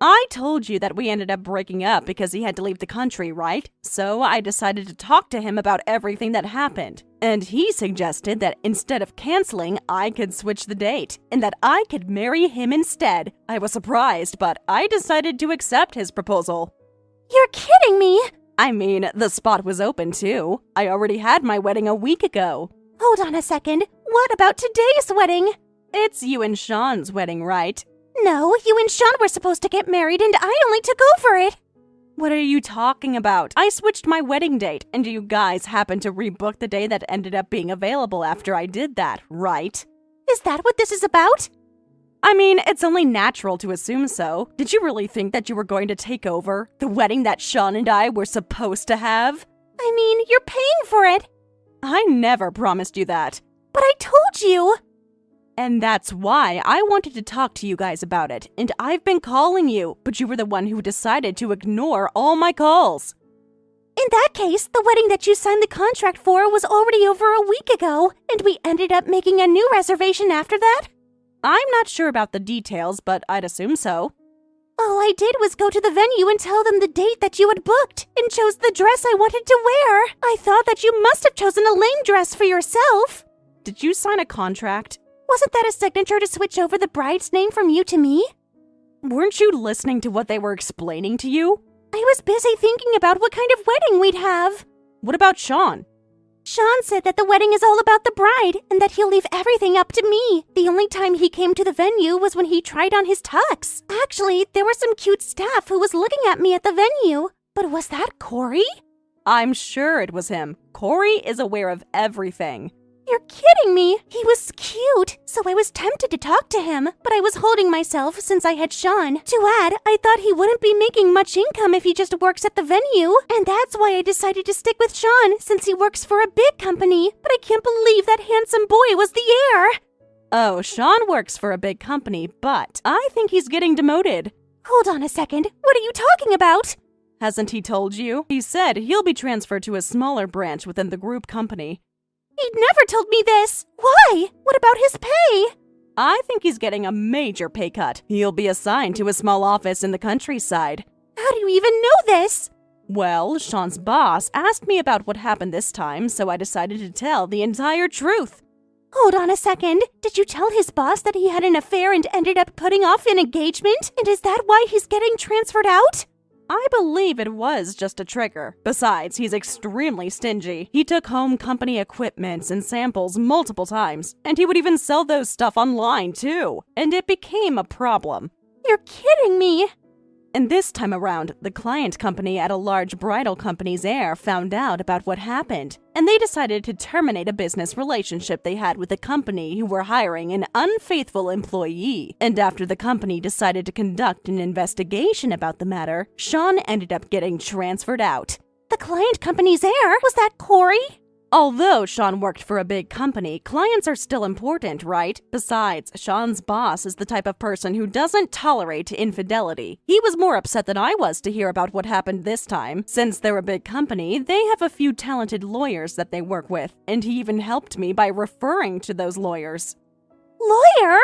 I told you that we ended up breaking up because he had to leave the country, right? So I decided to talk to him about everything that happened. And he suggested that instead of canceling, I could switch the date, and that I could marry him instead. I was surprised, but I decided to accept his proposal. You're kidding me! I mean, the spot was open too. I already had my wedding a week ago. Hold on a second. What about today's wedding? It's you and Sean's wedding, right? No, you and Sean were supposed to get married and I only took over it. What are you talking about? I switched my wedding date, and you guys happened to rebook the day that ended up being available after I did that, right? Is that what this is about? I mean, it's only natural to assume so. Did you really think that you were going to take over the wedding that Sean and I were supposed to have? I mean, you're paying for it. I never promised you that. But I told you. And that's why I wanted to talk to you guys about it, and I've been calling you, but you were the one who decided to ignore all my calls. In that case, the wedding that you signed the contract for was already over a week ago, and we ended up making a new reservation after that? I'm not sure about the details, but I'd assume so. All I did was go to the venue and tell them the date that you had booked, and chose the dress I wanted to wear. I thought that you must have chosen a lame dress for yourself. Did you sign a contract? Wasn't that a signature to switch over the bride's name from you to me? Weren't you listening to what they were explaining to you? I was busy thinking about what kind of wedding we'd have. What about Sean? Sean said that the wedding is all about the bride, and that he'll leave everything up to me. The only time he came to the venue was when he tried on his tux. Actually, there was some cute staff who was looking at me at the venue. But was that Corey? I'm sure it was him. Corey is aware of everything. You're kidding me! He was cute, so I was tempted to talk to him, but I was holding myself since I had Sean. To add, I thought he wouldn't be making much income if he just works at the venue, and that's why I decided to stick with Sean since he works for a big company. But I can't believe that handsome boy was the heir! Oh, Sean works for a big company, but I think he's getting demoted. Hold on a second, what are you talking about? Hasn't he told you? He said he'll be transferred to a smaller branch within the group company. He'd never told me this! Why? What about his pay? I think he's getting a major pay cut. He'll be assigned to a small office in the countryside. How do you even know this? Well, Sean's boss asked me about what happened this time, so I decided to tell the entire truth. Hold on a second. Did you tell his boss that he had an affair and ended up putting off an engagement? And is that why he's getting transferred out? I believe it was just a trigger. Besides, he's extremely stingy. He took home company equipments and samples multiple times, and he would even sell those stuff online too. And it became a problem. You're kidding me! And this time around, the client company at a large bridal company's heir found out about what happened, and they decided to terminate a business relationship they had with the company who were hiring an unfaithful employee. And after the company decided to conduct an investigation about the matter, Sean ended up getting transferred out. The client company's heir? Was that Corey? Although Sean worked for a big company, clients are still important, right? Besides, Sean's boss is the type of person who doesn't tolerate infidelity. He was more upset than I was to hear about what happened this time. Since they're a big company, they have a few talented lawyers that they work with, and he even helped me by referring to those lawyers. Lawyer?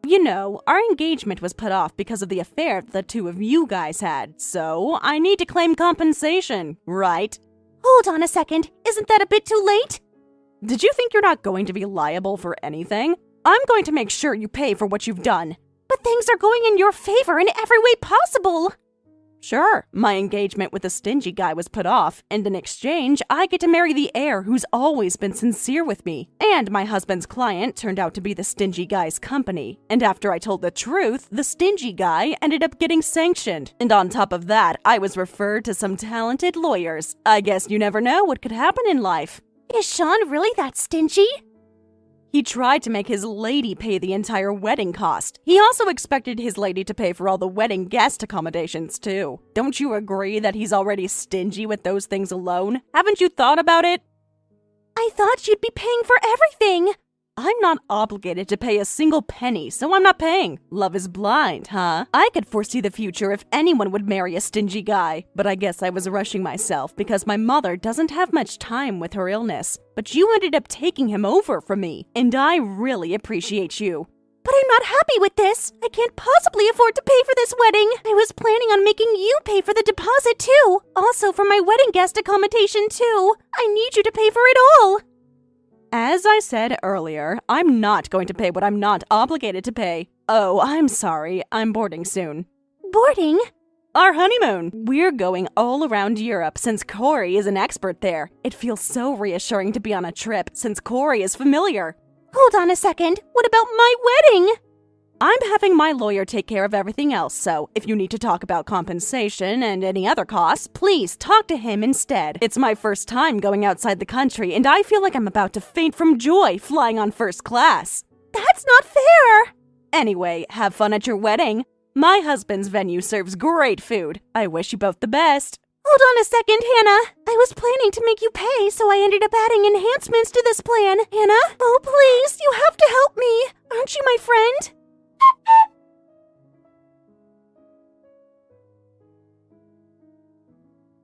You know, our engagement was put off because of the affair the two of you guys had, so I need to claim compensation, right? Hold on a second. Isn't that a bit too late? Did you think you're not going to be liable for anything? I'm going to make sure you pay for what you've done. But things are going in your favor in every way possible. Sure, my engagement with the stingy guy was put off, and in exchange, I get to marry the heir who's always been sincere with me. And my husband's client turned out to be the stingy guy's company. And after I told the truth, the stingy guy ended up getting sanctioned. And on top of that, I was referred to some talented lawyers. I guess you never know what could happen in life. Is Sean really that stingy? He tried to make his lady pay the entire wedding cost. He also expected his lady to pay for all the wedding guest accommodations, too. Don't you agree that he's already stingy with those things alone? Haven't you thought about it? I thought you'd be paying for everything. I'm not obligated to pay a single penny, so I'm not paying. Love is blind, huh? I could foresee the future if anyone would marry a stingy guy, but I guess I was rushing myself because my mother doesn't have much time with her illness. But you ended up taking him over from me, and I really appreciate you. But I'm not happy with this. I can't possibly afford to pay for this wedding. I was planning on making you pay for the deposit too. Also for my wedding guest accommodation too. I need you to pay for it all. As I said earlier, I'm not going to pay what I'm not obligated to pay. Oh, I'm sorry. I'm boarding soon. Boarding? Our honeymoon. We're going all around Europe since Corey is an expert there. It feels so reassuring to be on a trip since Corey is familiar. Hold on a second. What about my wedding? I'm having my lawyer take care of everything else, so if you need to talk about compensation and any other costs, please talk to him instead. It's my first time going outside the country, and I feel like I'm about to faint from joy flying on first class. That's not fair! Anyway, have fun at your wedding. My husband's venue serves great food. I wish you both the best. Hold on a second, Hannah. I was planning to make you pay, so I ended up adding enhancements to this plan. Hannah? Oh, please, you have to help me. Aren't you my friend?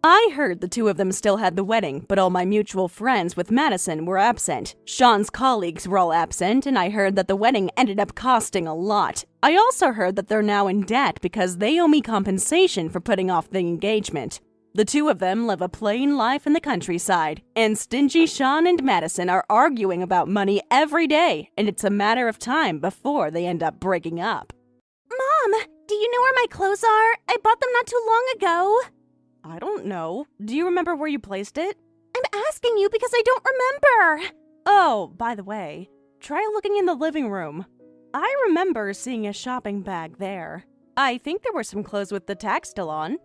I heard the two of them still had the wedding, but all my mutual friends with Madison were absent. Sean's colleagues were all absent, and I heard that the wedding ended up costing a lot. I also heard that they're now in debt because they owe me compensation for putting off the engagement. The two of them live a plain life in the countryside, and stingy Sean and Madison are arguing about money every day, and it's a matter of time before they end up breaking up. Mom, do you know where my clothes are? I bought them not too long ago. I don't know. Do you remember where you placed it? I'm asking you because I don't remember. Oh, by the way, try looking in the living room. I remember seeing a shopping bag there. I think there were some clothes with the tag still on.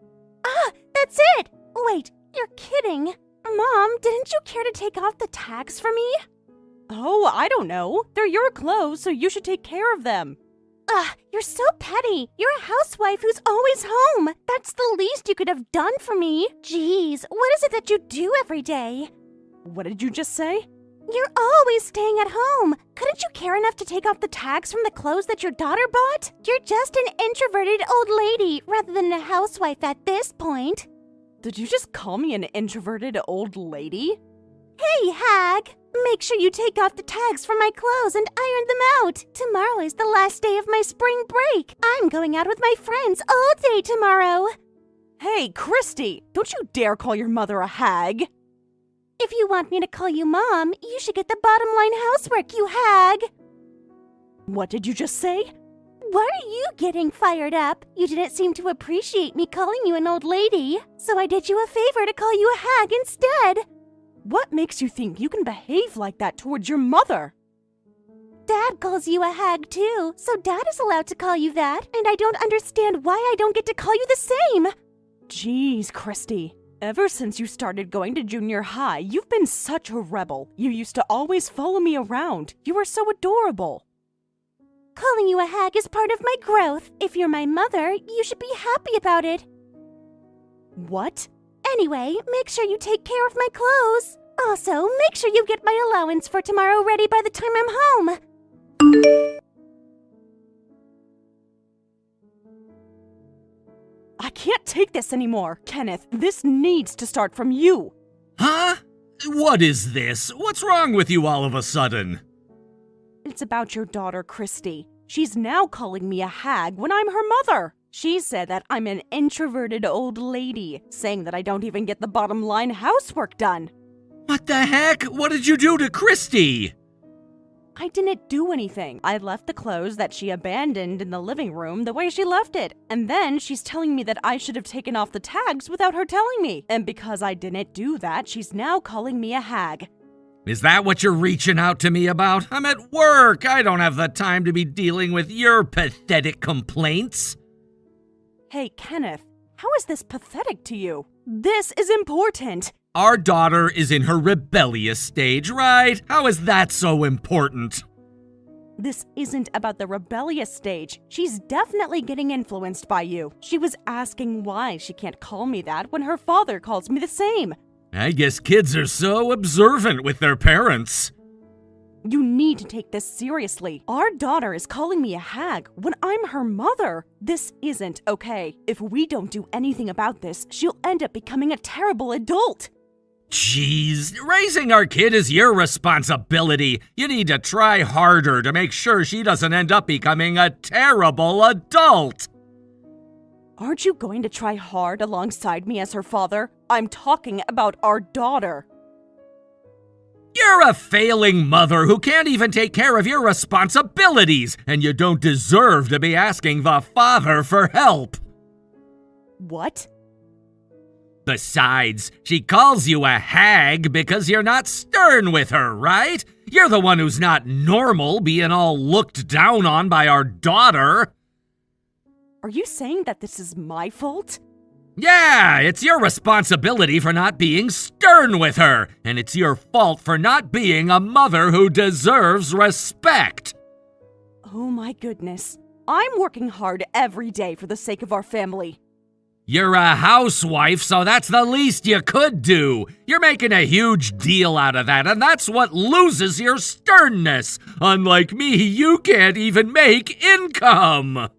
Ah, that's it! Wait, you're kidding. Mom, didn't you care to take off the tags for me? Oh, I don't know. They're your clothes, so you should take care of them. Ugh, you're so petty. You're a housewife who's always home. That's the least you could have done for me. Jeez, what is it that you do every day? What did you just say? You're always staying at home. Couldn't you care enough to take off the tags from the clothes that your daughter bought? You're just an introverted old lady rather than a housewife at this point. Did you just call me an introverted old lady? Hey, hag! Make sure you take off the tags from my clothes and iron them out. Tomorrow is the last day of my spring break. I'm going out with my friends all day tomorrow. Hey, Christy! Don't you dare call your mother a hag! If you want me to call you Mom, you should get the bottom line housework, you hag! What did you just say? Why are you getting fired up? You didn't seem to appreciate me calling you an old lady, so I did you a favor to call you a hag instead. What makes you think you can behave like that towards your mother? Dad calls you a hag too, so Dad is allowed to call you that, and I don't understand why I don't get to call you the same. Jeez, Christy. Ever since you started going to junior high, you've been such a rebel. You used to always follow me around. You were so adorable. Calling you a hag is part of my growth. If you're my mother, you should be happy about it. What? Anyway, make sure you take care of my clothes. Also, make sure you get my allowance for tomorrow ready by the time I'm home. I can't take this anymore. Kenneth, this needs to start from you. Huh? What is this? What's wrong with you all of a sudden? It's about your daughter, Christy. She's now calling me a hag when I'm her mother. She said that I'm an introverted old lady, saying that I don't even get the bottom line housework done. What the heck? What did you do to Christy? I didn't do anything. I left the clothes that she abandoned in the living room the way she left it. And then she's telling me that I should have taken off the tags without her telling me. And because I didn't do that, she's now calling me a hag. Is that what you're reaching out to me about? I'm at work. I don't have the time to be dealing with your pathetic complaints. Hey, Kenneth, how is this pathetic to you? This is important. Our daughter is in her rebellious stage, right? How is that so important? This isn't about the rebellious stage. She's definitely getting influenced by you. She was asking why she can't call me that when her father calls me the same. I guess kids are so observant with their parents. You need to take this seriously. Our daughter is calling me a hag when I'm her mother. This isn't okay. If we don't do anything about this, she'll end up becoming a terrible adult. Jeez, raising our kid is your responsibility. You need to try harder to make sure she doesn't end up becoming a terrible adult. Aren't you going to try hard alongside me as her father? I'm talking about our daughter. You're a failing mother who can't even take care of your responsibilities, and you don't deserve to be asking the father for help. What? Besides, she calls you a hag because you're not stern with her, right? You're the one who's not normal, being all looked down on by our daughter. Are you saying that this is my fault? Yeah, it's your responsibility for not being stern with her, and it's your fault for not being a mother who deserves respect. Oh my goodness. I'm working hard every day for the sake of our family. You're a housewife, so that's the least you could do. You're making a huge deal out of that, and that's what loses your sternness. Unlike me, you can't even make income.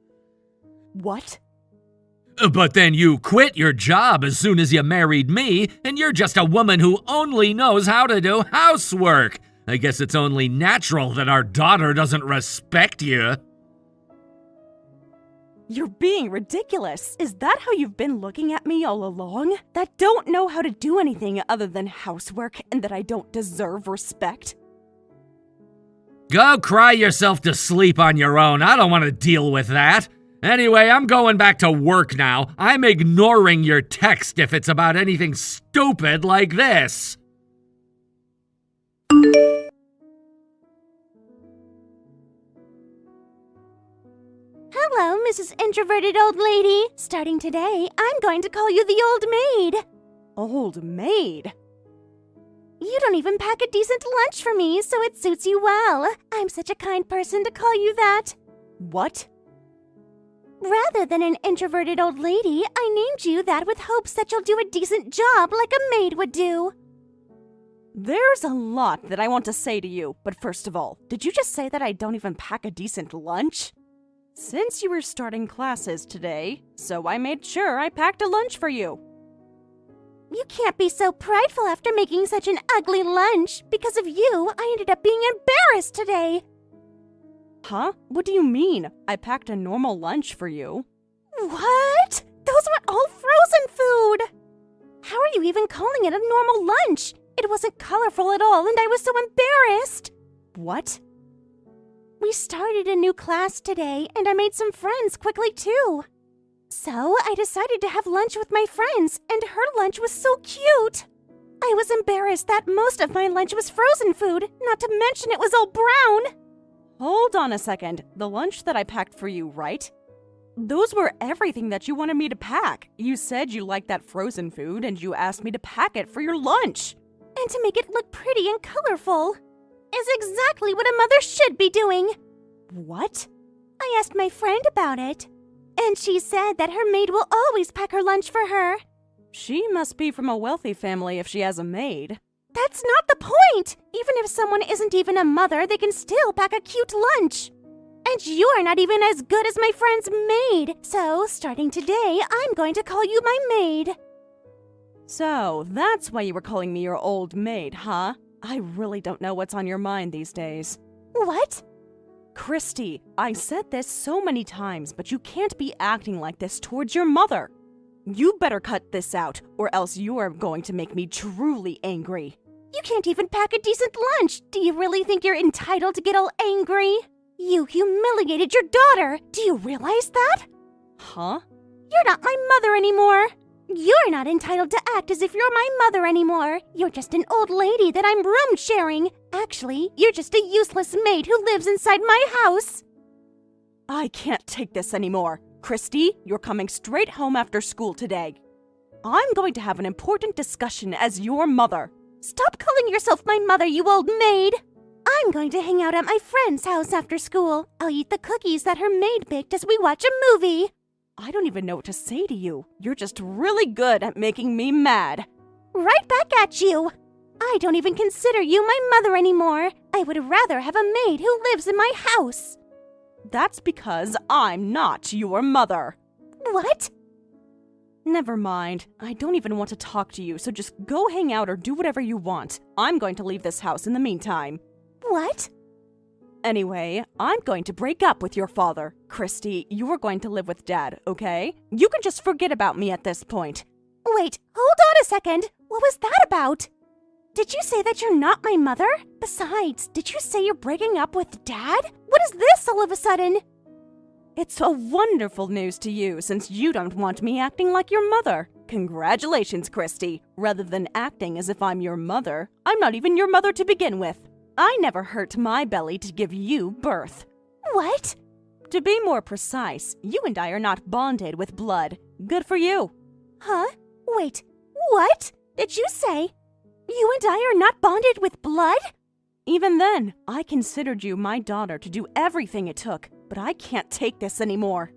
What? But then you quit your job as soon as you married me, and you're just a woman who only knows how to do housework. I guess it's only natural that our daughter doesn't respect you. You're being ridiculous. Is that how you've been looking at me all along? That don't know how to do anything other than housework and that I don't deserve respect? Go cry yourself to sleep on your own. I don't want to deal with that. Anyway, I'm going back to work now. I'm ignoring your text if it's about anything stupid like this. Hello, Mrs. Introverted Old Lady. Starting today, I'm going to call you the Old Maid. Old maid? You don't even pack a decent lunch for me, so it suits you well. I'm such a kind person to call you that. What? Rather than an introverted old lady, I named you that with hopes that you'll do a decent job like a maid would do. There's a lot that I want to say to you, but first of all, did you just say that I don't even pack a decent lunch? Since you were starting classes today, so I made sure I packed a lunch for you. You can't be so prideful after making such an ugly lunch. Because of you, I ended up being embarrassed today. Huh? What do you mean? I packed a normal lunch for you. What? Those were all frozen food! How are you even calling it a normal lunch? It wasn't colorful at all, and I was so embarrassed. What? We started a new class today, and I made some friends quickly too. So I decided to have lunch with my friends, and her lunch was so cute. I was embarrassed that most of my lunch was frozen food, not to mention it was all brown. Hold on a second. The lunch that I packed for you, right? Those were everything that you wanted me to pack. You said you liked that frozen food, and you asked me to pack it for your lunch. And to make it look pretty and colorful is exactly what a mother should be doing. What? I asked my friend about it, and she said that her maid will always pack her lunch for her. She must be from a wealthy family if she has a maid. That's not the point! Even if someone isn't even a mother, they can still pack a cute lunch. And you're not even as good as my friend's maid, so starting today, I'm going to call you my maid. So, that's why you were calling me your old maid, huh? I really don't know what's on your mind these days. What? Christy, I said this so many times, but you can't be acting like this towards your mother. You better cut this out, or else you are going to make me truly angry. You can't even pack a decent lunch. Do you really think you're entitled to get all angry? You humiliated your daughter. Do you realize that? Huh? You're not my mother anymore. You're not entitled to act as if you're my mother anymore. You're just an old lady that I'm room sharing. Actually, you're just a useless maid who lives inside my house. I can't take this anymore. Christy, you're coming straight home after school today. I'm going to have an important discussion as your mother. Stop calling yourself my mother, you old maid. I'm going to hang out at my friend's house after school. I'll eat the cookies that her maid baked as we watch a movie. I don't even know what to say to you. You're just really good at making me mad. Right back at you. I don't even consider you my mother anymore. I would rather have a maid who lives in my house. That's because I'm not your mother. What? Never mind. I don't even want to talk to you, so just go hang out or do whatever you want. I'm going to leave this house in the meantime. What? Anyway, I'm going to break up with your father. Christy, you are going to live with Dad, okay? You can just forget about me at this point. Wait, hold on a second. What was that about? Did you say that you're not my mother? Besides, did you say you're breaking up with Dad? What is this all of a sudden? It's a wonderful news to you since you don't want me acting like your mother. Congratulations, Christy. Rather than acting as if I'm your mother, I'm not even your mother to begin with. I never hurt my belly to give you birth. What? To be more precise, you and I are not bonded with blood. Good for you. Huh? Wait, what? Did you say you and I are not bonded with blood? Even then, I considered you my daughter to do everything it took, but I can't take this anymore.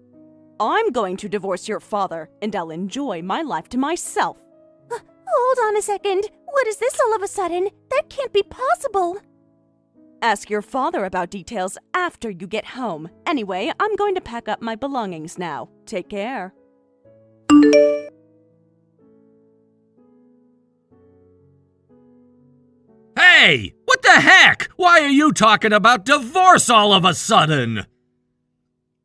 I'm going to divorce your father, and I'll enjoy my life to myself. Hold on a second. What is this all of a sudden? That can't be possible. Ask your father about details after you get home. Anyway, I'm going to pack up my belongings now. Take care. Hey! What the heck? Why are you talking about divorce all of a sudden?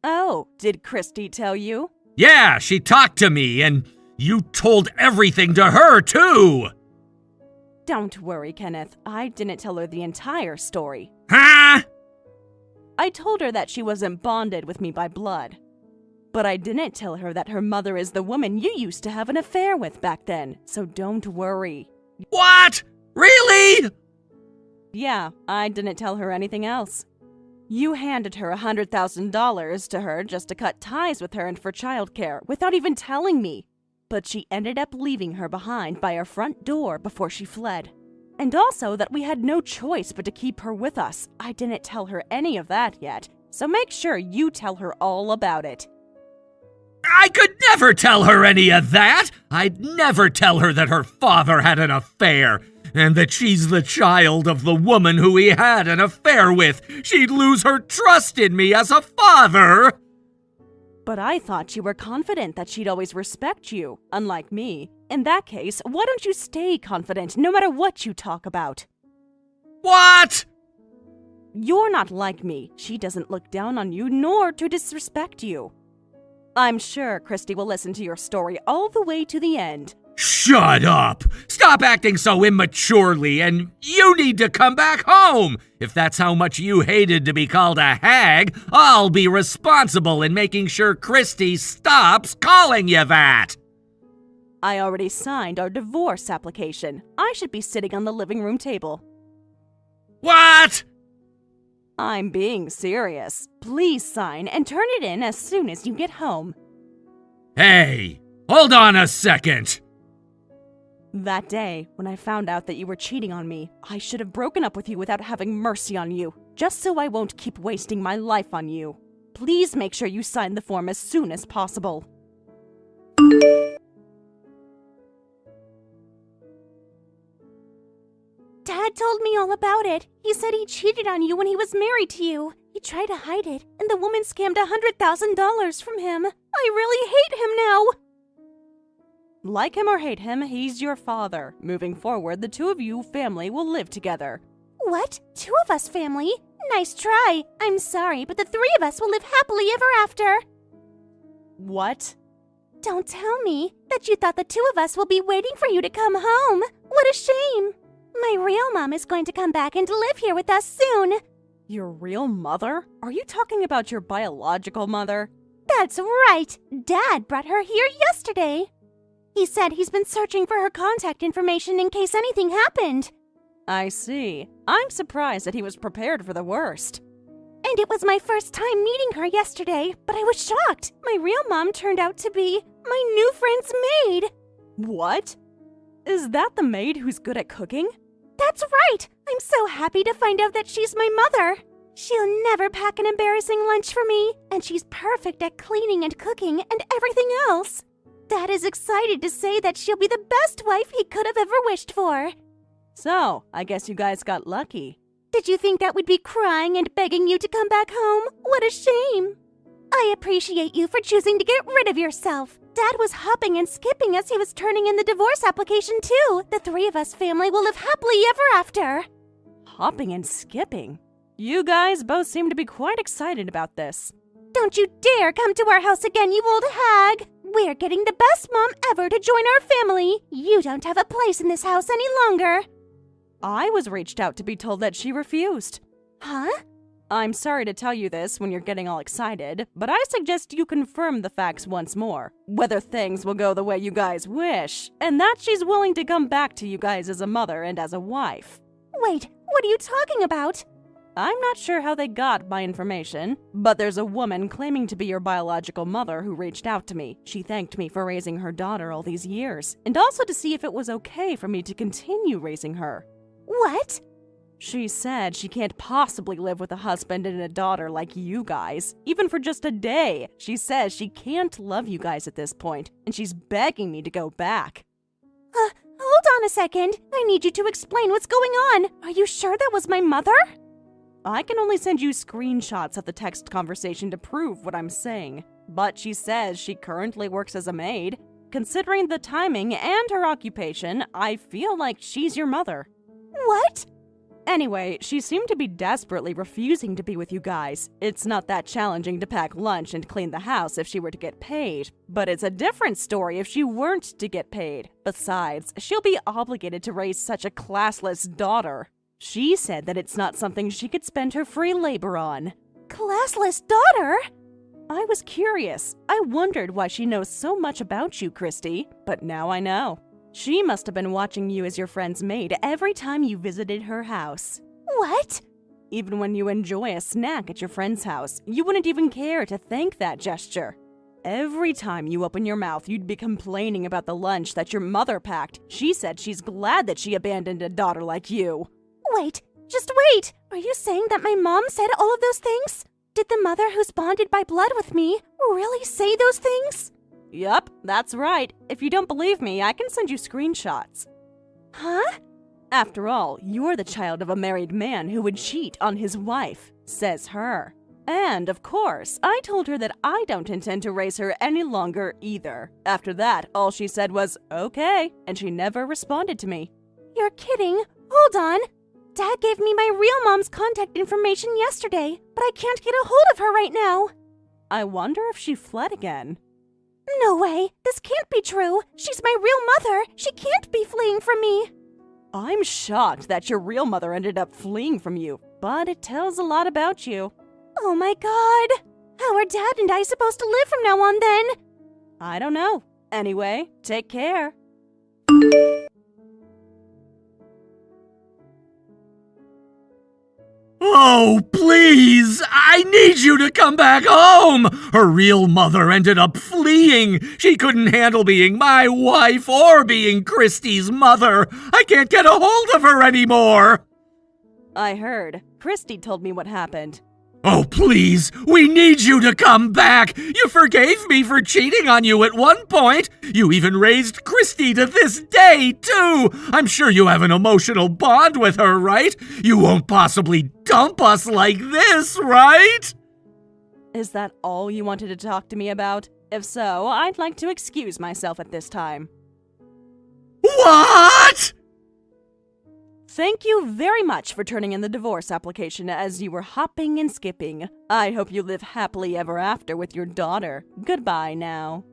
Oh, did Christy tell you? Yeah, she talked to me, and you told everything to her, too! Don't worry, Kenneth. I didn't tell her the entire story. Huh? I told her that she wasn't bonded with me by blood. But I didn't tell her that her mother is the woman you used to have an affair with back then, so don't worry. What? Really? Yeah, I didn't tell her anything else. You handed her $100,000 to her just to cut ties with her and for childcare, without even telling me. But she ended up leaving her behind by our front door before she fled. And also that we had no choice but to keep her with us. I didn't tell her any of that yet, so make sure you tell her all about it. I could never tell her any of that! I'd never tell her that her father had an affair, and that she's the child of the woman who he had an affair with. She'd lose her trust in me as a father! But I thought you were confident that she'd always respect you, unlike me. In that case, why don't you stay confident no matter what you talk about? What? You're not like me. She doesn't look down on you nor to disrespect you. I'm sure Christy will listen to your story all the way to the end. Shut up! Stop acting so immaturely, and you need to come back home! If that's how much you hated to be called a hag, I'll be responsible in making sure Christy stops calling you that! I already signed our divorce application. I should be sitting on the living room table. What? I'm being serious. Please sign and turn it in as soon as you get home. Hey, hold on a second! That day, when I found out that you were cheating on me, I should have broken up with you without having mercy on you, just so I won't keep wasting my life on you. Please make sure you sign the form as soon as possible. Dad told me all about it. He said he cheated on you when he was married to you. He tried to hide it, and the woman scammed $100,000 from him. I really hate him now. Like him or hate him, he's your father. Moving forward, the two of you family will live together. What? Two of us family? Nice try. I'm sorry, but the three of us will live happily ever after. What? Don't tell me that you thought the two of us will be waiting for you to come home. What a shame. My real mom is going to come back and live here with us soon. Your real mother? Are you talking about your biological mother? That's right. Dad brought her here yesterday. He said he's been searching for her contact information in case anything happened. I see. I'm surprised that he was prepared for the worst. And it was my first time meeting her yesterday, but I was shocked. My real mom turned out to be my new friend's maid. What? Is that the maid who's good at cooking? That's right! I'm so happy to find out that she's my mother. She'll never pack an embarrassing lunch for me, and she's perfect at cleaning and cooking and everything else. Dad is excited to say that she'll be the best wife he could have ever wished for. So, I guess you guys got lucky. Did you think that we'd be crying and begging you to come back home? What a shame. I appreciate you for choosing to get rid of yourself. Dad was hopping and skipping as he was turning in the divorce application too. The three of us family will live happily ever after. Hopping and skipping? You guys both seem to be quite excited about this. Don't you dare come to our house again, you old hag! We're getting the best mom ever to join our family. You don't have a place in this house any longer. I was reached out to be told that she refused. Huh? I'm sorry to tell you this when you're getting all excited, but I suggest you confirm the facts once more. Whether things will go the way you guys wish, and that she's willing to come back to you guys as a mother and as a wife. Wait, what are you talking about? I'm not sure how they got my information, but there's a woman claiming to be your biological mother who reached out to me. She thanked me for raising her daughter all these years, and also to see if it was okay for me to continue raising her. What? She said she can't possibly live with a husband and a daughter like you guys, even for just a day. She says she can't love you guys at this point, and she's begging me to go back. Hold on a second. I need you to explain what's going on. Are you sure that was my mother? I can only send you screenshots of the text conversation to prove what I'm saying, but she says she currently works as a maid. Considering the timing and her occupation, I feel like she's your mother. What? Anyway, she seemed to be desperately refusing to be with you guys. It's not that challenging to pack lunch and clean the house if she were to get paid, but it's a different story if she weren't to get paid. Besides, she'll be obligated to raise such a classless daughter. She said that it's not something she could spend her free labor on. Classless daughter? I was curious. I wondered why she knows so much about you, Christy, but now I know. She must have been watching you as your friend's maid every time you visited her house. What? Even when you enjoy a snack at your friend's house, you wouldn't even care to thank that gesture. Every time you open your mouth, you'd be complaining about the lunch that your mother packed. She said she's glad that she abandoned a daughter like you. Wait, just wait! Are you saying that my mom said all of those things? Did the mother who's bonded by blood with me really say those things? Yup, that's right. If you don't believe me, I can send you screenshots. Huh? After all, you're the child of a married man who would cheat on his wife, says her. And, of course, I told her that I don't intend to raise her any longer either. After that, all she said was, okay, and she never responded to me. You're kidding. Hold on. Dad gave me my real mom's contact information yesterday, but I can't get a hold of her right now. I wonder if she fled again. No way. This can't be true. She's my real mother. She can't be fleeing from me. I'm shocked that your real mother ended up fleeing from you, but it tells a lot about you. Oh my god. How are Dad and I supposed to live from now on then? I don't know. Anyway, take care. Oh, please! I need you to come back home! Her real mother ended up fleeing. She couldn't handle being my wife or being Christy's mother. I can't get a hold of her anymore! I heard. Christy told me what happened. Oh, please! We need you to come back! You forgave me for cheating on you at one point! You even raised Christy to this day, too! I'm sure you have an emotional bond with her, right? You won't possibly dump us like this, right? Is that all you wanted to talk to me about? If so, I'd like to excuse myself at this time. What?! Thank you very much for turning in the divorce application as you were hopping and skipping. I hope you live happily ever after with your daughter. Goodbye now.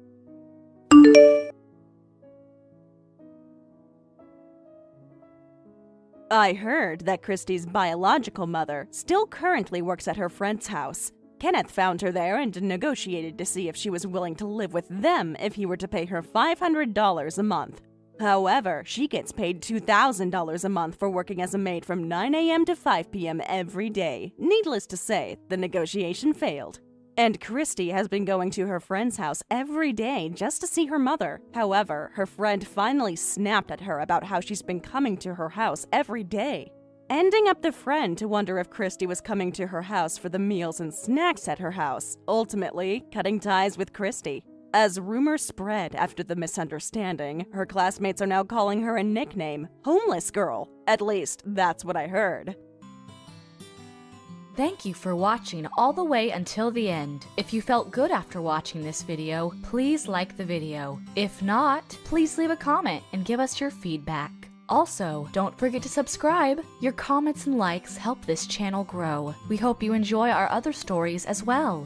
I heard that Christy's biological mother still currently works at her friend's house. Kenneth found her there and negotiated to see if she was willing to live with them if he were to pay her $500 a month. However, she gets paid $2,000 a month for working as a maid from 9 a.m. to 5 p.m. every day. Needless to say, the negotiation failed. And Christy has been going to her friend's house every day just to see her mother. However, her friend finally snapped at her about how she's been coming to her house every day, ending up the friend to wonder if Christy was coming to her house for the meals and snacks at her house, ultimately cutting ties with Christy. As rumors spread after the misunderstanding, her classmates are now calling her a nickname, Homeless Girl. At least, that's what I heard. Thank you for watching all the way until the end. If you felt good after watching this video, please like the video. If not, please leave a comment and give us your feedback. Also, don't forget to subscribe. Your comments and likes help this channel grow. We hope you enjoy our other stories as well.